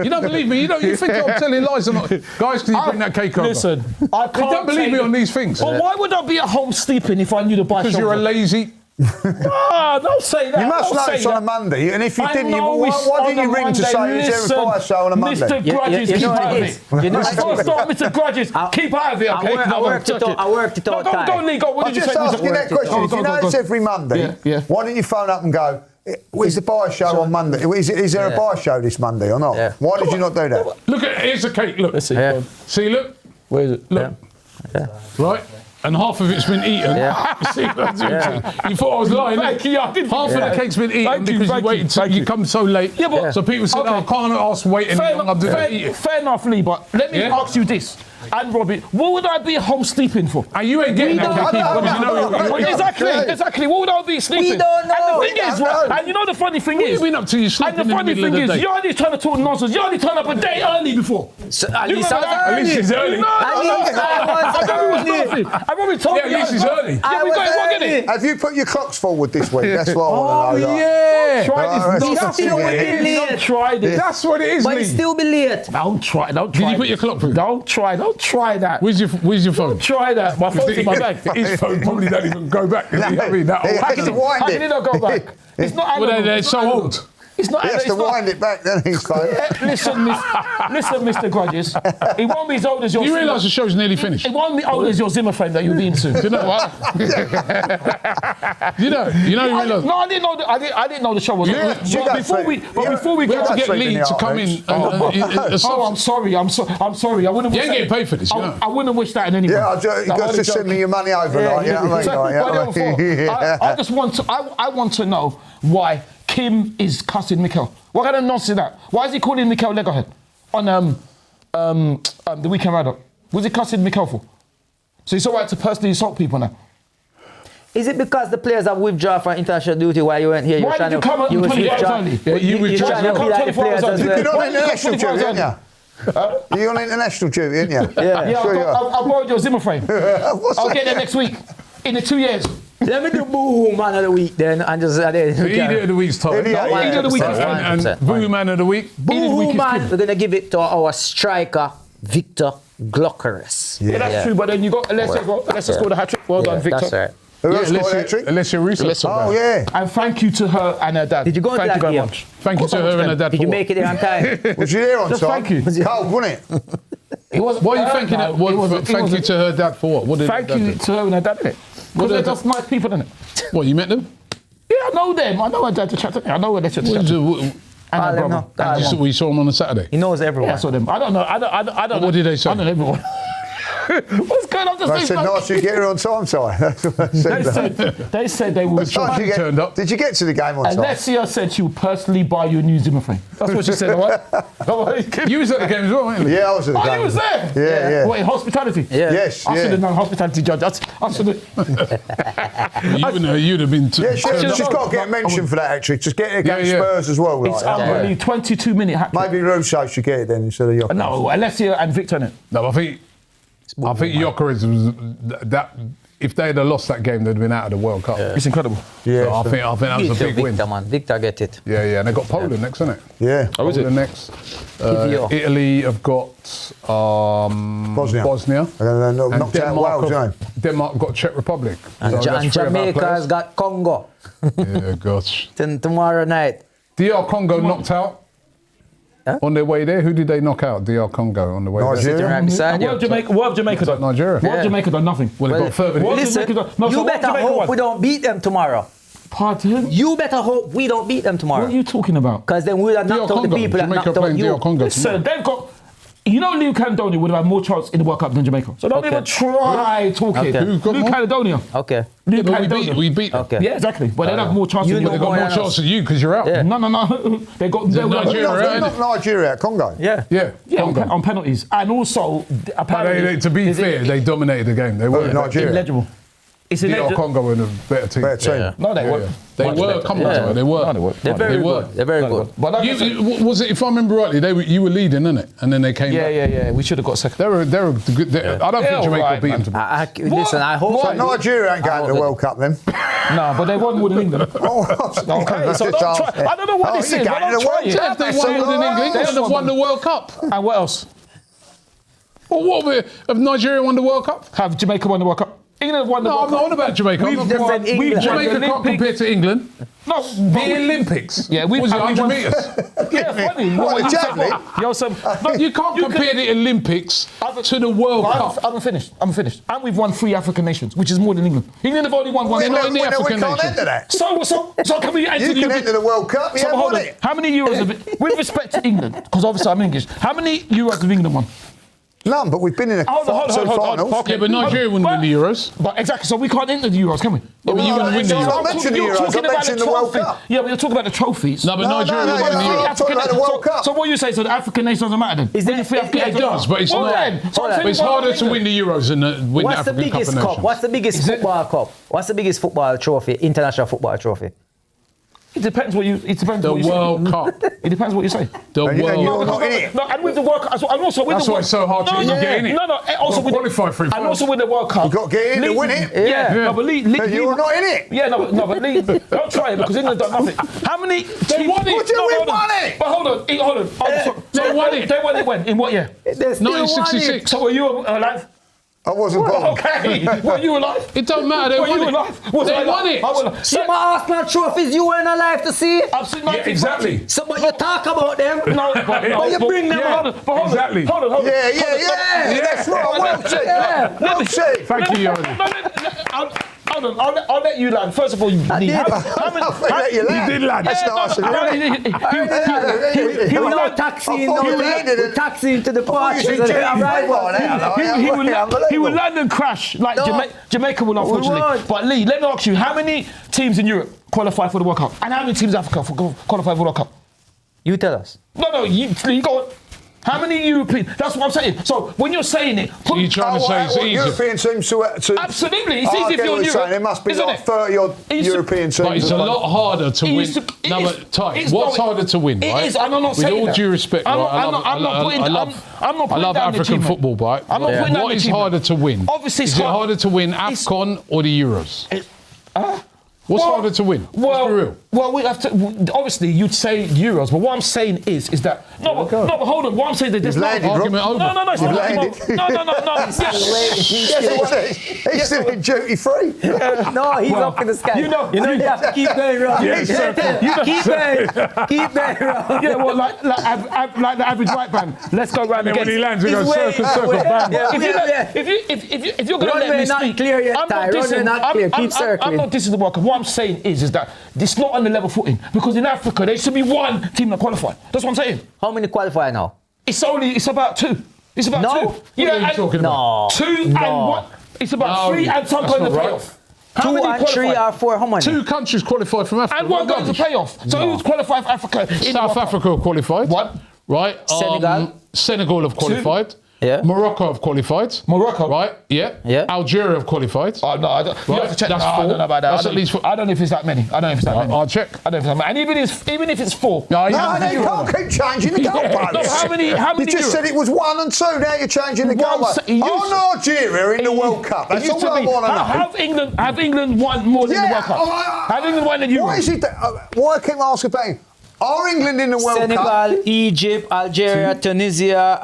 You don't believe me. You think I'm telling lies or not? Guys, can you bring that cake over? Listen, I can't. You don't believe me on these things. Well, why would I be at home sleeping if I knew the buy Because show you're a was on? lazy. Don't say that. You must don't know say it's on a that. Monday, and if you I didn't, know it's why on didn't you a ring to Monday. say is there a fire show on a Monday? Mr. Grudges, You keep know out it of is. it. You know Let's it is. start, Mr. Grudges, keep out of it, okay? I worked it out. I worked it out. No, Ty. don't go. What I'm did you just say? asking that question. If you know it's every Monday, Yeah. why don't you phone up and go, is the buy show on Monday? Is there a buy show this Monday or not? Yeah. Why did you not do that? Look at here's the cake. Look. Let's see. Yeah. See, look. Where is it? Look. Yeah. Right. And half of it's been eaten. Yeah. See, you thought I was lying. Thank you, I didn't- Half of the cake's been eaten Thank you, because thank you waited you, till thank you you. come so late. Yeah, but- so people said, Okay. I can't ask wait any longer. I'm doing it. Fair enough, Lee, but let me Yeah. ask you this. And Robbie, what would I be at home sleeping for? And you ain't getting that cake either. because you know We don't know. Exactly. What would I be sleeping? We don't know. And the We thing don't is, right, know. and you know the funny thing What is, you been up to? You and sleeping the in the funny middle of thing the is, day. you only trying to talk nonsense. You only turned up a day early before. So, at You least I remember was that? At least it's early. No, I Robbie told Yeah, me. at least it's early. Yeah, we got it wrong, innit? Have you put your clocks forward this week? That's what I Oh want to know. yeah. Try this. Right, Don't that's still what with it it, is. Lee. Don't try this. That's what it is, But Lee. it still be late. Don't try Did you put your clock through? Don't try that. Where's your phone? Try that. My phone's in my bag. His phone probably don't even go back. You know what I mean? That He old. has to wind How it. can it not go back? It's not Well, analog. they're It's so not analog. old. It's not He has to wind it back, then he's fine. Listen, Mr. Grudges. It won't be as old as your. Do you realise the show's nearly finished? It won't be old as your Zimmer frame that you'll be in soon. Do you know what? you realise. No, I didn't know. I didn't know the show was. Yeah, on. you But don't before sleep. we, You before we We get had to to get sleep in Lee the to come in. office. I'm sorry. I'm sorry. I wouldn't. You wish ain't getting that- paid for this, you know. I wouldn't wish that in anyone. Yeah, you got to send me your money over, like, you know what I mean? I just want to. I want to know why Kim is cussing Mikel. What kind of nonsense is that? Why is he calling Mikel Legohead on the weekend roundup? Was he cussing Mikel for? So it's all right to personally assault people now. Is it because the players have withdrawn from international duty while you weren't here? Why did you come out 24 hours early? Yeah, you You're withdraw. trying to be like the players as You've been well. on international duty, haven't you? You're on international duty, aren't you? Yeah, Sure you are. I borrowed your Zimmer frame. What's I'll that? get there next week. In the 2 years. Let me do BoohooMan of the week then, and just Idiot of the week's time. Idiot of the week. And BoohooMan of the week. BoohooMan, we're gonna give it to our striker Victor Gyokeres. Yeah, that's true, but then you got Alessia scored a hat-trick. Well done, Victor. That's right. Who else scored that trick? Alessia Russo. Oh, yeah. And thank you to her and her dad. Did you go into Thank you that very game? much. Thank you to her and her dad. Did you make it there on time? Was you there on Just time? thank you. Cold, wasn't it? It wasn't. What are you thanking her? Thank you to her dad for what? What did Thank her dad you do? to her and her dad, innit? Because they're just nice people, innit? What, you met them? Yeah, I know them. I know her dad to chat to me. I know her dad to What chat did to you me. do? And her let them brother. know. We saw them on a Saturday. He knows everyone. Yeah, I saw them. I don't know. I don't know. What did they say? I don't know everyone. What's going on? They said, nice you get here on time, Si. That's what They said they would. Did you turned up. Did you get to the game on time? Alessia said she would personally buy you a new Zimmer frame. That's what she said, all right? You was at the game as well, weren't you? Yeah, I was at the Oh, game. you was there? Yeah. What, in hospitality? Yeah. Yes, I should yeah. have known hospitality judge. I should have. You'd have been. Yeah, she's should've got to known. get mentioned for that, actually. Just get it against Yeah, yeah. Spurs as well. It's Like, unbelievable. 22-minute hat trick. maybe Russo should get it then instead of Gyokeres. No, Alessia and Victor in it. No, I think Gyokeres was that. If they'd have lost that game, they'd have been out of the World Cup. It's incredible. Yeah, So I think that was a Victor, big win. man. Victor get it. Yeah, and they got Poland next, isn't it? Yeah. Oh, is it? Poland next. PVO. Italy have got Bosnia. And then knocked out Wales, have, eh? Denmark got Czech Republic. And, So that's and three of our Jamaica players. has got Congo Yeah, gosh. tomorrow night. DR Congo knocked out on their way there. Who did they knock out? DR Congo on the way there. Nigeria. Right beside What you. have Jamaica done? Nigeria. What have Jamaica done? Nothing. Well, they got further. What- Listen, Jamaica done? No, so you what better Jamaica hope won? we don't beat them tomorrow. Pardon? You better hope we don't beat them What tomorrow. are you talking about? Because then we'll have DR knocked out the Congo. people that Jamaica knocked out playing DR you. Congo. Listen, they've got. You know, Luke Caledonia would have had more chance in the World Cup than Jamaica. So don't Okay. even try talking. Okay. Who got Luke more? Caledonia. Okay. Luke But Caledonia. we beat them. Okay. Yeah, exactly. But they'd have more chance You than know They got more more than chance us. than you because you're out. Yeah. No. They got. Nigeria, No, right? they knocked Nigeria out, Congo. Yeah. Yeah, Yeah, Congo. on penalties. And also, apparently. To be there's fair, they dominated the game. They were. Nigeria. illegible. It's DR illegible. Congo were the better team. Better team. Yeah. No, they Yeah, weren't. yeah. They Much were. better. Come on, Yeah. they were. No, they weren't. They're very They were. good. They're very good. But like I said- Was it? If I remember rightly, you were leading, innit? And then they came. back. Yeah. We should have got second. They were good. I don't They're think Jamaica alright, beat them. man. Listen, I hope. So Nigeria ain't going to the World Cup then. No, but they won more than England. Okay, so don't try. I don't know what this is. But don't try it. If they won more than England, they would have won the World Cup. And what else? Well, what have Nigeria won the World Cup? Have Jamaica won the World Cup? England have won the No, World I'm not Cup. on about Jamaica. I'm We've not just talking said about- England. Jamaica can't Olympic- compare to England. No, The Olympics. Yeah, we was it 100 won- metres? Yeah, funny. What, You the said javelin? what? Yo, some, no, You can't compare the Olympics to the World Cup. I'm finished. And we've won 3 African nations, which is more than England. England have only won one. They're not in the African we can't nation. enter that. So can we enter You the can enter the World Cup. So Yeah, hold won on. it. How many Euros have it? With respect to England, because obviously I'm English. How many Euros have England won? None, but we've been in a Hold on. finals. Okay. Yeah, but Nigeria wouldn't win the Euros. But exactly, so we can't enter the Euros, can we? Yeah, but you wouldn't win the I Euros. mentioned the You're Euros. I talking about mentioned the World trophy. Cup. Yeah, but you're talking about the trophies. No, but Nigeria no, would win the no, Euros. I'm talking about the World Cup. So what you say? So the African nations doesn't matter then? Is there- When you free African yeah, It nations- does, but it's Well not. then, so I'm But saying It's why harder not to win the Euros than win the What's the African Cup biggest of cup? Nations. What's the biggest football cup? What's the biggest football trophy? International football trophy. It depends what you. It depends The what you say. World Cup. It depends what you say. The And World you're Cup. not in it. No, and with the World Cup, and also with That's the why World it's so hard to get in it. No, and also Well, with qualify for it and first. also with the World Cup. You've got to get in to win it. Yeah, Yeah. no, but Lee, But you're not in it. Yeah, no, but Lee, don't try it because England done nothing. How many? They won it. What do you mean hold on. won it? But hold on. They won it. They won it when? In what year? They still won it. 1966. So were you alive? I wasn't born. Okay. Were you alive? It don't matter. They Were you won it. alive? Was I They won alive? it. I was alive. Some Arsenal trophies you weren't alive to see. I've seen Yeah, exactly. So, but you talk about them. No, but you bring them yeah, up. But hold Exactly. On, hold on. Yeah, that's right. Well said. Yeah. Well said. Thank you, Yoni. Hold on, I'll let you land. First of all, you need. did. I'll let you land. You did land. That's nice of you. He will no land. taxi, I no thought you landed it. taxi to the party. you said He will land and crash like No. Jamaica will, unfortunately. won't. But Lee, let me ask you: how many teams in Europe qualify for the World Cup, and how many teams in Africa qualify for the World Cup? You tell us. No, you go on. How many European? That's what I'm saying. So when you're saying it, You're trying to say it's easy. European teams to absolutely, it's easy if you're in Europe. There must be isn't like it? 30 odd European teams. But it's a lot harder to win. No, but Ty, what's harder to win, right? It is, and I'm not saying with all that. due respect, I'm right? not putting I love down the African achievement. football, right? I'm not putting down What the is achievement. harder to win? Obviously, is it harder to win AFCON or the Euros? What's harder to win? Well, Let's be real. Well, we have to. Obviously, you'd say Euros, but what I'm saying is that but hold on. What I'm saying is there's no argument over. No, it's not. No. He's still in duty free. No, he's up in the sky. You know, you have to keep going round. Keep going round. Yeah, well, like the average white man. Let's go round And again. when he lands, he goes circle, bam. If you're going to let me not speak, clear yet, Ty. Runway not clear. Keep circling. I'm not dissing the World Cup. What I'm saying is that it's not on the level footing because in Africa there should be one team that qualified. That's what I'm saying. How many qualify now? It's about two. It's about No. two. What are you talking about? Two and one. It's about three and some going to playoff. How 2 many and 3 qualified? or 4. How many? 2 countries qualified from Africa. And one going to playoff. So who's qualified for Africa? South Africa have qualified. One. Right. Senegal. Senegal have qualified. Yeah. Morocco have qualified. Morocco. Right. Yeah. Yeah. Algeria have qualified. Oh, no, I don't. You Right, have to check. that's No, I 4. don't know about that. That's at least 4. I don't know if it's that many. I'll check. I don't know if it's that many. And even if it's 4. No, You can't keep changing the goalposts. No, how many You just Euros? said it was 1 and 2. Now you're changing the goalposts. Nigeria in the World Cup. That's all I want to know. Have England won more than the World Cup? Have England won the Euros? Why is it that, why I keep asking about him? Are England in the World Cup? Senegal, Egypt, Algeria, Tunisia,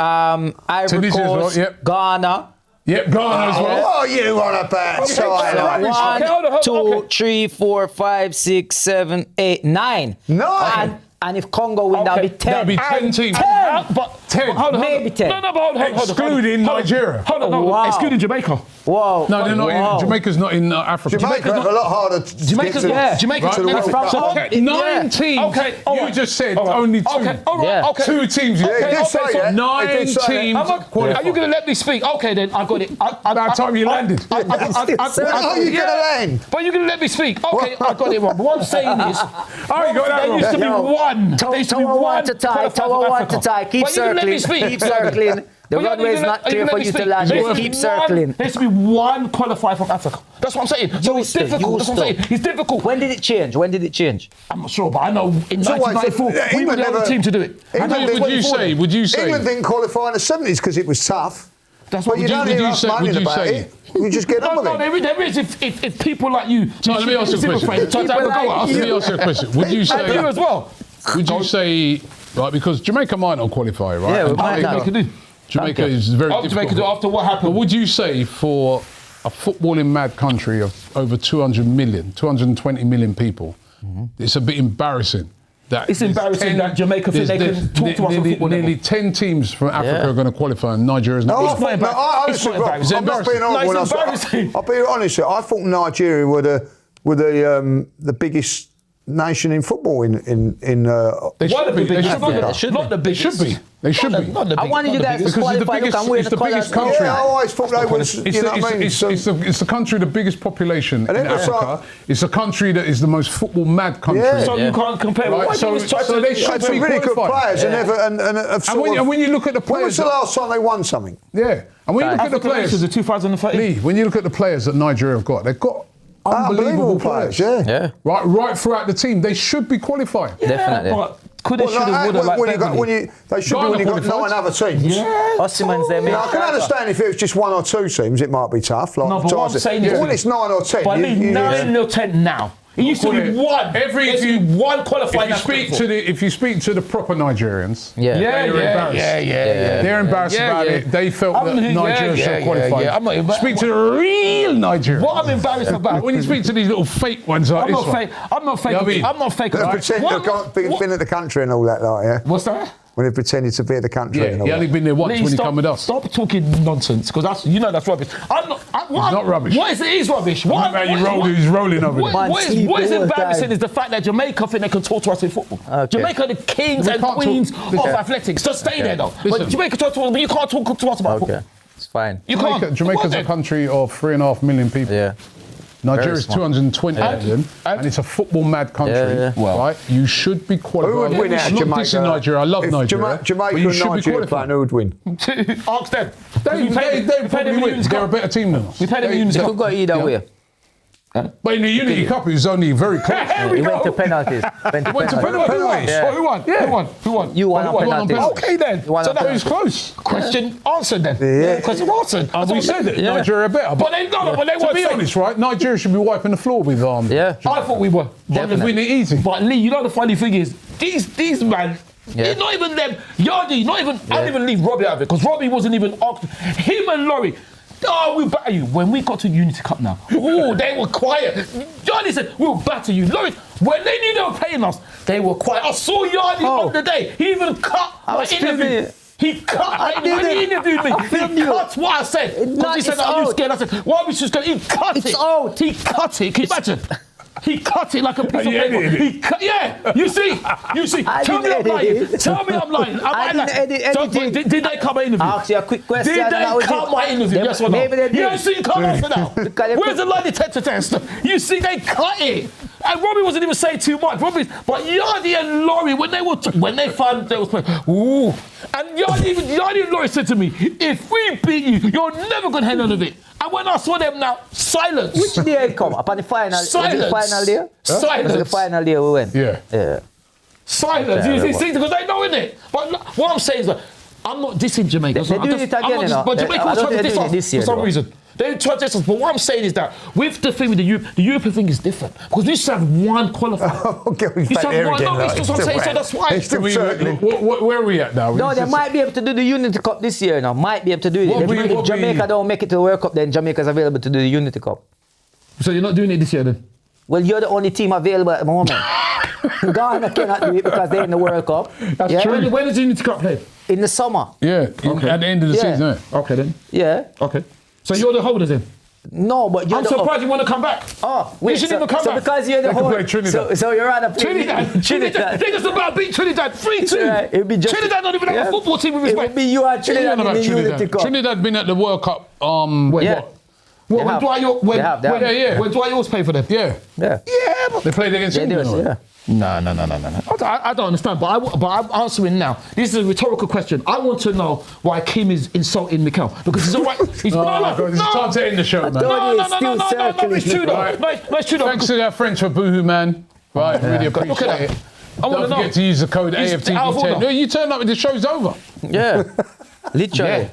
Ivory Tunisia as well, Coast, yep. Ghana. Yep, Ghana as well. What are you on about, Tyler? One, 2, 3, 4, 5, 6, 7, 8, 9. 9? And if Congo win, that'll be 10. That'd be 10 teams. 10. But 10. Hold on. Maybe 10. No, but hold on. Excluding Nigeria. Hold on. Wow. Excluding Jamaica. Whoa. No, they're not in. Jamaica's not in Africa. Jamaica have a lot harder to Jamaica's get to, Jamaica's to the World Cup. From- 9 teams. Okay, all You right. just said All right. only 2. Okay, all right. Yeah. Okay. 2 teams. Yeah, he did say so that. 9 He did say that. teams Are qualified. you going to let me speak? Okay, then I got it. About time you landed. When are you going to land? But you're going to let me speak. Okay, I got it wrong. But what I'm saying is, Oh, you got that there wrong. used to be one. There used to be Tower one one to tie. qualified Tower for 1 Africa. to tie. Keep But you didn't let me circling. speak. Keep circling. The But you're runway is gonna- not are you clear gonna for let you me to speak? land. There Just used to keep be circling. There used to be one qualified from Africa. That's what I'm saying. So it's Used to, difficult. That's what I'm used saying. It's difficult. When did it change? When did it change? I'm not sure, but I know in So wait, 1994 we were England the only never- team to do it. England I know didn't- Would you say? England didn't qualify in the 70s because it was tough. That's But what you we don't would hear you us say- moaning would you about say- it. You just get on with it. there is if people like you. So let me ask you a question. Try to have a go at us. Let me ask you a question. Would you And you as say? well. Would you say? Right, because Jamaica might not qualify, right? Yeah, we And might not. Jamaica do. Jamaica is very After difficult. Jamaica do after what But happened. would you say for a footballing mad country of over 200 million, 220 million people, it's a bit embarrassing that It's there's embarrassing that Jamaica think they there's can talk to us on football level. nearly 10 teams from Africa Yeah. are going to qualify and Nigeria's not. No, It's not embarrassing. I It's not honestly, Rob, embarrassing. I'm not being No, horrible. it's embarrassing. I'll be honest. I thought Nigeria were the biggest nation in football in They One should of be. the They biggest. should be. Not the They biggest. should be. They should be. Not the I biggest. wanted you guys to Because it's the qualify. Look, biggest- I'm wearing it's the the biggest colours. country. Yeah, I always thought they was. It's, You know what I mean? it's the country with the biggest population And in it was Africa. like- It's the country that is the most football mad country. Yeah. So you can't compare. Right, Why do you always try to? they should Had some be really good qualified. players and have And sort when, of. when you look at the When was players, the last time they won something? yeah, and when you look at the African players, nations of 2013. Lee, when you look at the players that Nigeria have got, they've got unbelievable players. Yeah. Yeah. Right throughout the team, they should be qualifying. Definitely. But could have, should have, would have, like when you got, Beverly. when you, they should be when you got Ghana 9 other teams. Osimhen's there, mate. Now, I can understand if it was just 1 or 2 teams, it might be tough. Like No, but what I'm saying is- but when it's 9 or 10, But I mean, 9 or 10 now. It used to be one. One qualifying. If you speak to the proper Nigerians, Yeah. Yeah, they're embarrassed. yeah. They're embarrassed Yeah, about yeah. it. They felt that Nigeria should qualify. I'm not embarrassed. Speak to the real Nigerians. What I'm embarrassed about. When you speak to these little fake ones like I'm this not one. fake. I'm not fake. You know what I mean? I'm not fake. They pretend they've been at the country and all that, like, yeah? What's that? When they pretended to be at the country Yeah, and all he only that. been there once Lee, when he stop- come with us. Stop talking nonsense, because that's rubbish. I'm not. It's not rubbish. What is it? Is rubbish. What? He's rolling over What, there. what is Man, embarrassing sleep is the fact that Jamaica think they can talk to us in football. Okay. Jamaica are the kings We and can't talk- queens listen. of athletics. Just stay there though. Listen. But Jamaica talk to us, but you can't talk to us about Okay. football. It's fine. You can't. Jamaica's What a then? country of 3.5 million people. Yeah. Nigeria's small. 220 million, and it's a football-mad country, Yeah. Well. right? You should be qualified. Who would win out of Not Jamaica? dissing Nigeria, I love If Nigeria. Jamaica but you and should be Nigeria qualified. playing, who would win? Ask them. They probably win. They're a better team than us. We played them in Unity It Cup. could go either way. But in the Unity Cup, it was only very close. Here we It went go. to penalties. Went to penalties. Yeah. Oh, who won? Yeah. Who won? Who won? You won Who on penalties. Okay then. You won So on that was penalties. close. Question answered then. Yeah. Question answered. And we said it. Yeah. Nigeria better. But they don't. But they to weren't be saying- honest, right? Nigeria should be wiping the floor with Yeah. I thought we were. But they win it easy. But Lee, you know the funny thing is, these man, Yeah. it's not even them. Yardy, not even. I didn't even leave Robbie out of it because Robbie wasn't even asked. Him and Laurie. Oh, we'll batter you. When we got to Unity Cup now, oh, they were quiet. Yardy said, we'll batter you. Laurie, when they knew they were playing us, they were quiet. I saw Yardy on the day. He even cut my was filming interview. it. He cut my interview. When he interviewed me, he cut what I said. No, Because he said, it's are you out. scared? I said, why are we just going? He cut It's it. out. He cut it. Can you imagine? He cut it like a piece of you paper. edited it? He cut, yeah, you see. I Tell me I'm didn't edit lying. it. Tell me I'm lying. I didn't edit So, anything. did they cut my interview? I'll ask you a quick question. Did and that they was cut it. my interview? Yes or no? Maybe they did. You ain't seen cut answer now. Because they Where's put- the lie detector test? You see, they cut it. And Robbie wasn't even saying too much. But Yardy and Laurie, when they found they was playing, ooh. And Yardy and Laurie said to me, if we beat you, you're never going to have none of it. And when I saw them now, silence. Which day it come? Upon the final? Was it Silence. the final day? Silence. Was it the final day we went? Yeah. Yeah. Silence. You see, because they know, innit? But what I'm saying is that I'm not dissing Jamaica. They're doing it again, you know. But Jamaica I was don't trying to think they're diss doing us it this year, for some though. reason. They tried to diss us. But what I'm saying is that with the thing with the European thing is different. Because we just have one qualifier. Okay, we You just found have here one. again, No, like, it's just what I'm saying. So that's why. It's still circling. Where are we at now? No, they might be able to do the Unity Cup this year now. Might be able to do it. If Jamaica don't make it to the World Cup, then Jamaica's available to do the Unity Cup. So you're not doing it this year then? Well, you're the only team available at the moment. Ghana cannot do it because they're in the World Cup. That's true. When is the Unity Cup played? In the summer. Yeah, at the end of the Yeah. season, isn't it? Okay then. Yeah. Okay. So you're the holder then? No, but you're I'm the... surprised you want to come back. Oh, You wait, shouldn't even come so back. because you're the They could whole... play Trinidad. So you're rather play Trinidad. They just about beat Trinidad 3-2. Right, it'd be just- Trinidad don't even have Yeah. a football team with It respect. would be you and Trinidad in the Unity Cup. Trinidad been at the World Cup. Yeah. When have. Dwight York, when They have. Yeah. when Dwight York pay for them? Yeah, Yeah. Yeah, but they played against Yeah, England. yeah. No. I don't understand, but I'm answering now. This is a rhetorical question. I want to know why Kim is insulting Mikel because he's all right. He's It's time to end the show, man. don't- It's true though. Right. No, it's true though. Thanks to our friends for BoohooMan. Right, really Look at appreciate that. it. I want Don't to know. forget to use the code He's out of AFTV10. order. No, you turn up and the show's over. Yeah. Literally.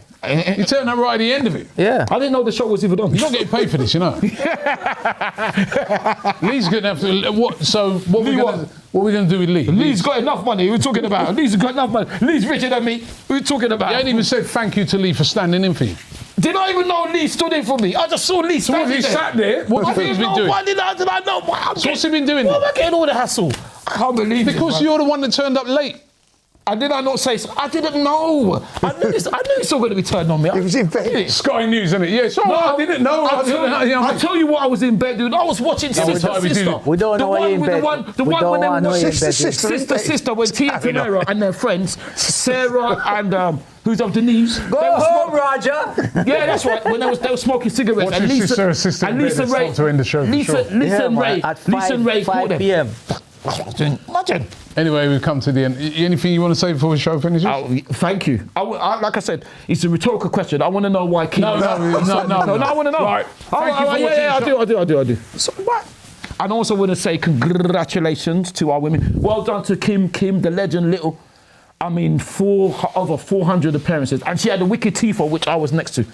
You turn up right at the end of it. Yeah. I didn't know the show was even on. You're not getting paid for this, you know. Lee's gonna have to. What we gonna do with Lee? Lee's got enough money. We're talking about. Lee's got enough money. Lee's richer than me. We're talking about. You ain't even said thank you to Lee for standing in for you. Did I even know Lee stood in for me? I just saw Lee So standing he there. sat there. What do you think he's been doing? Why did I know? So what's he been doing? Why am I getting all the hassle? I can't believe it. Because man. you're the one that turned up late. And did I not say so? I didn't know. I knew it's all going to be turned on me. It was in bed. Sky News, isn't it? Yeah, so I didn't know. I'll tell you what I was in bed doing. I was watching Sister what we do. Sister. We don't know why you're in bed. The We one don't when they wanna know were you're in Sister, bed. sister. Sister when Tia Tamara and their friends, Sarah and who's up Denise. Go home, Roger. Yeah, that's right. When they were smoking cigarettes. Watch and your Lisa, sister assistant and bed Lisa and Ray. start to end the show for Lisa, sure. Lisa and Ray. At Lisa and Ray 5 caught them. p.m. Imagine. Anyway, we've come to the end. Anything you want to say before the show finishes? Thank you. Like I said, it's a rhetorical question. I want to know why Kim. No, I want to know. Right. Thank you for watching Yeah, the show. I do. So what? And I also want to say congratulations to our women. Well done to Kim, the legend, little. I mean, over 400 appearances, and she had a wicked tifo, which I was next to,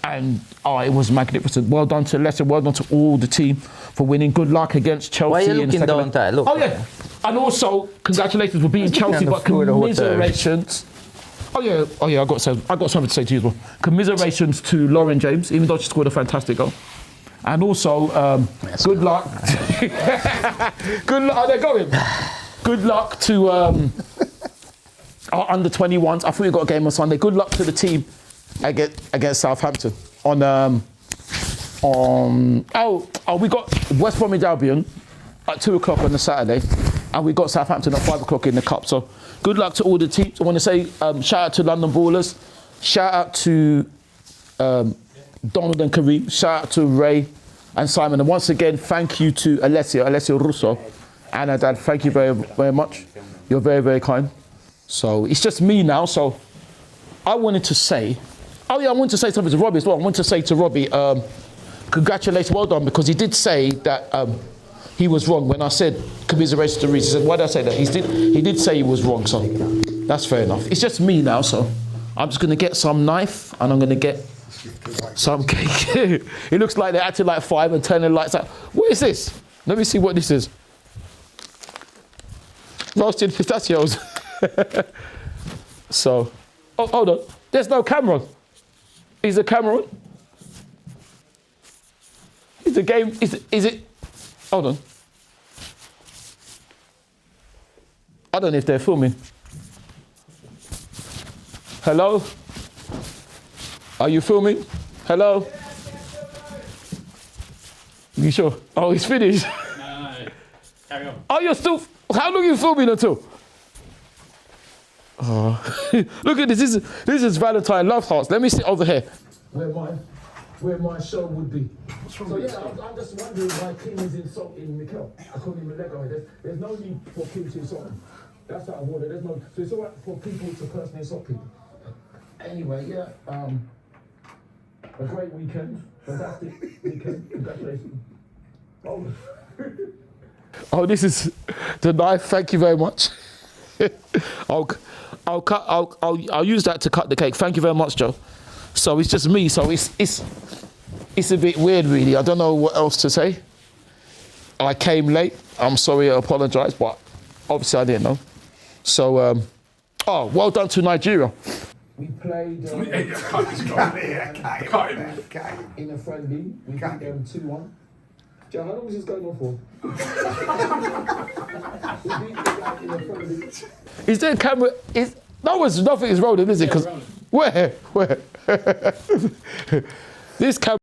and it was magnificent. Well done to Leicester. Well done to all the team for winning. Good luck against Chelsea. Why are you in the looking second down leg. tight? Look. Oh yeah, and also congratulations for beating Chelsea, the but floor of the hotel. commiserations. Oh yeah. I got something to say to you as well. Commiserations to Lauren James, even though she scored a fantastic goal. And also, good luck. Good luck. They're going. Good luck to our under 21s. I thought we got a game on Sunday. Good luck to the team against Southampton we got West Bromwich Albion at 2:00 on the Saturday, and we got Southampton at 5:00 in the cup. So good luck to all the teams. I want to say shout out to London Ballers, shout out to Donald and Kareem, shout out to Ray, and Simon. And once again, thank you to Alessio Russo, and her dad. Thank you very, very much. You're very, very kind. So it's just me now. So I wanted to say, I wanted to say something to Robbie as well. I wanted to say to Robbie, congratulations, well done, because he did say that he was wrong when I said commiserations to Reece. He said, why did I say that? He did say he was wrong, so that's fair enough. It's just me now, so I'm just gonna get some knife and I'm gonna get some cake. It looks like they're acting like 5 and turning lights out. What is this? Let me see what this is. Roasted pistachios. So, oh, hold on. There's no camera. Is the camera on? Is the game, is it? Hold on. I don't know if they're filming. Hello? Are you filming? Hello? You sure? Oh, it's finished. No. Carry on. Oh, you're still, how long are you filming until? Oh. Look at this, this is Valentine Love Hearts. Let me sit over here. Where my show would be. So yeah, I'm just wondering why Kim is insulting Mikel. I call him a Lego. There's no need for Kim to insult him. That's out of order. There's no. So it's alright for people to personally insult people. Anyway, yeah. A great weekend. Fantastic weekend. Congratulations. Oh, this is the knife. Thank you very much. I'll use that to cut the cake. Thank you very much, Joe. So it's just me. So it's a bit weird, really. I don't know what else to say. I came late. I'm sorry. I apologise, but obviously I didn't know. So, well done to Nigeria. We played in a friendly. We beat them 2-1. Joe, how long is this going on for? We beat them in a friendly. Is there a camera? Nothing is rolling, is it? Because where? This camera.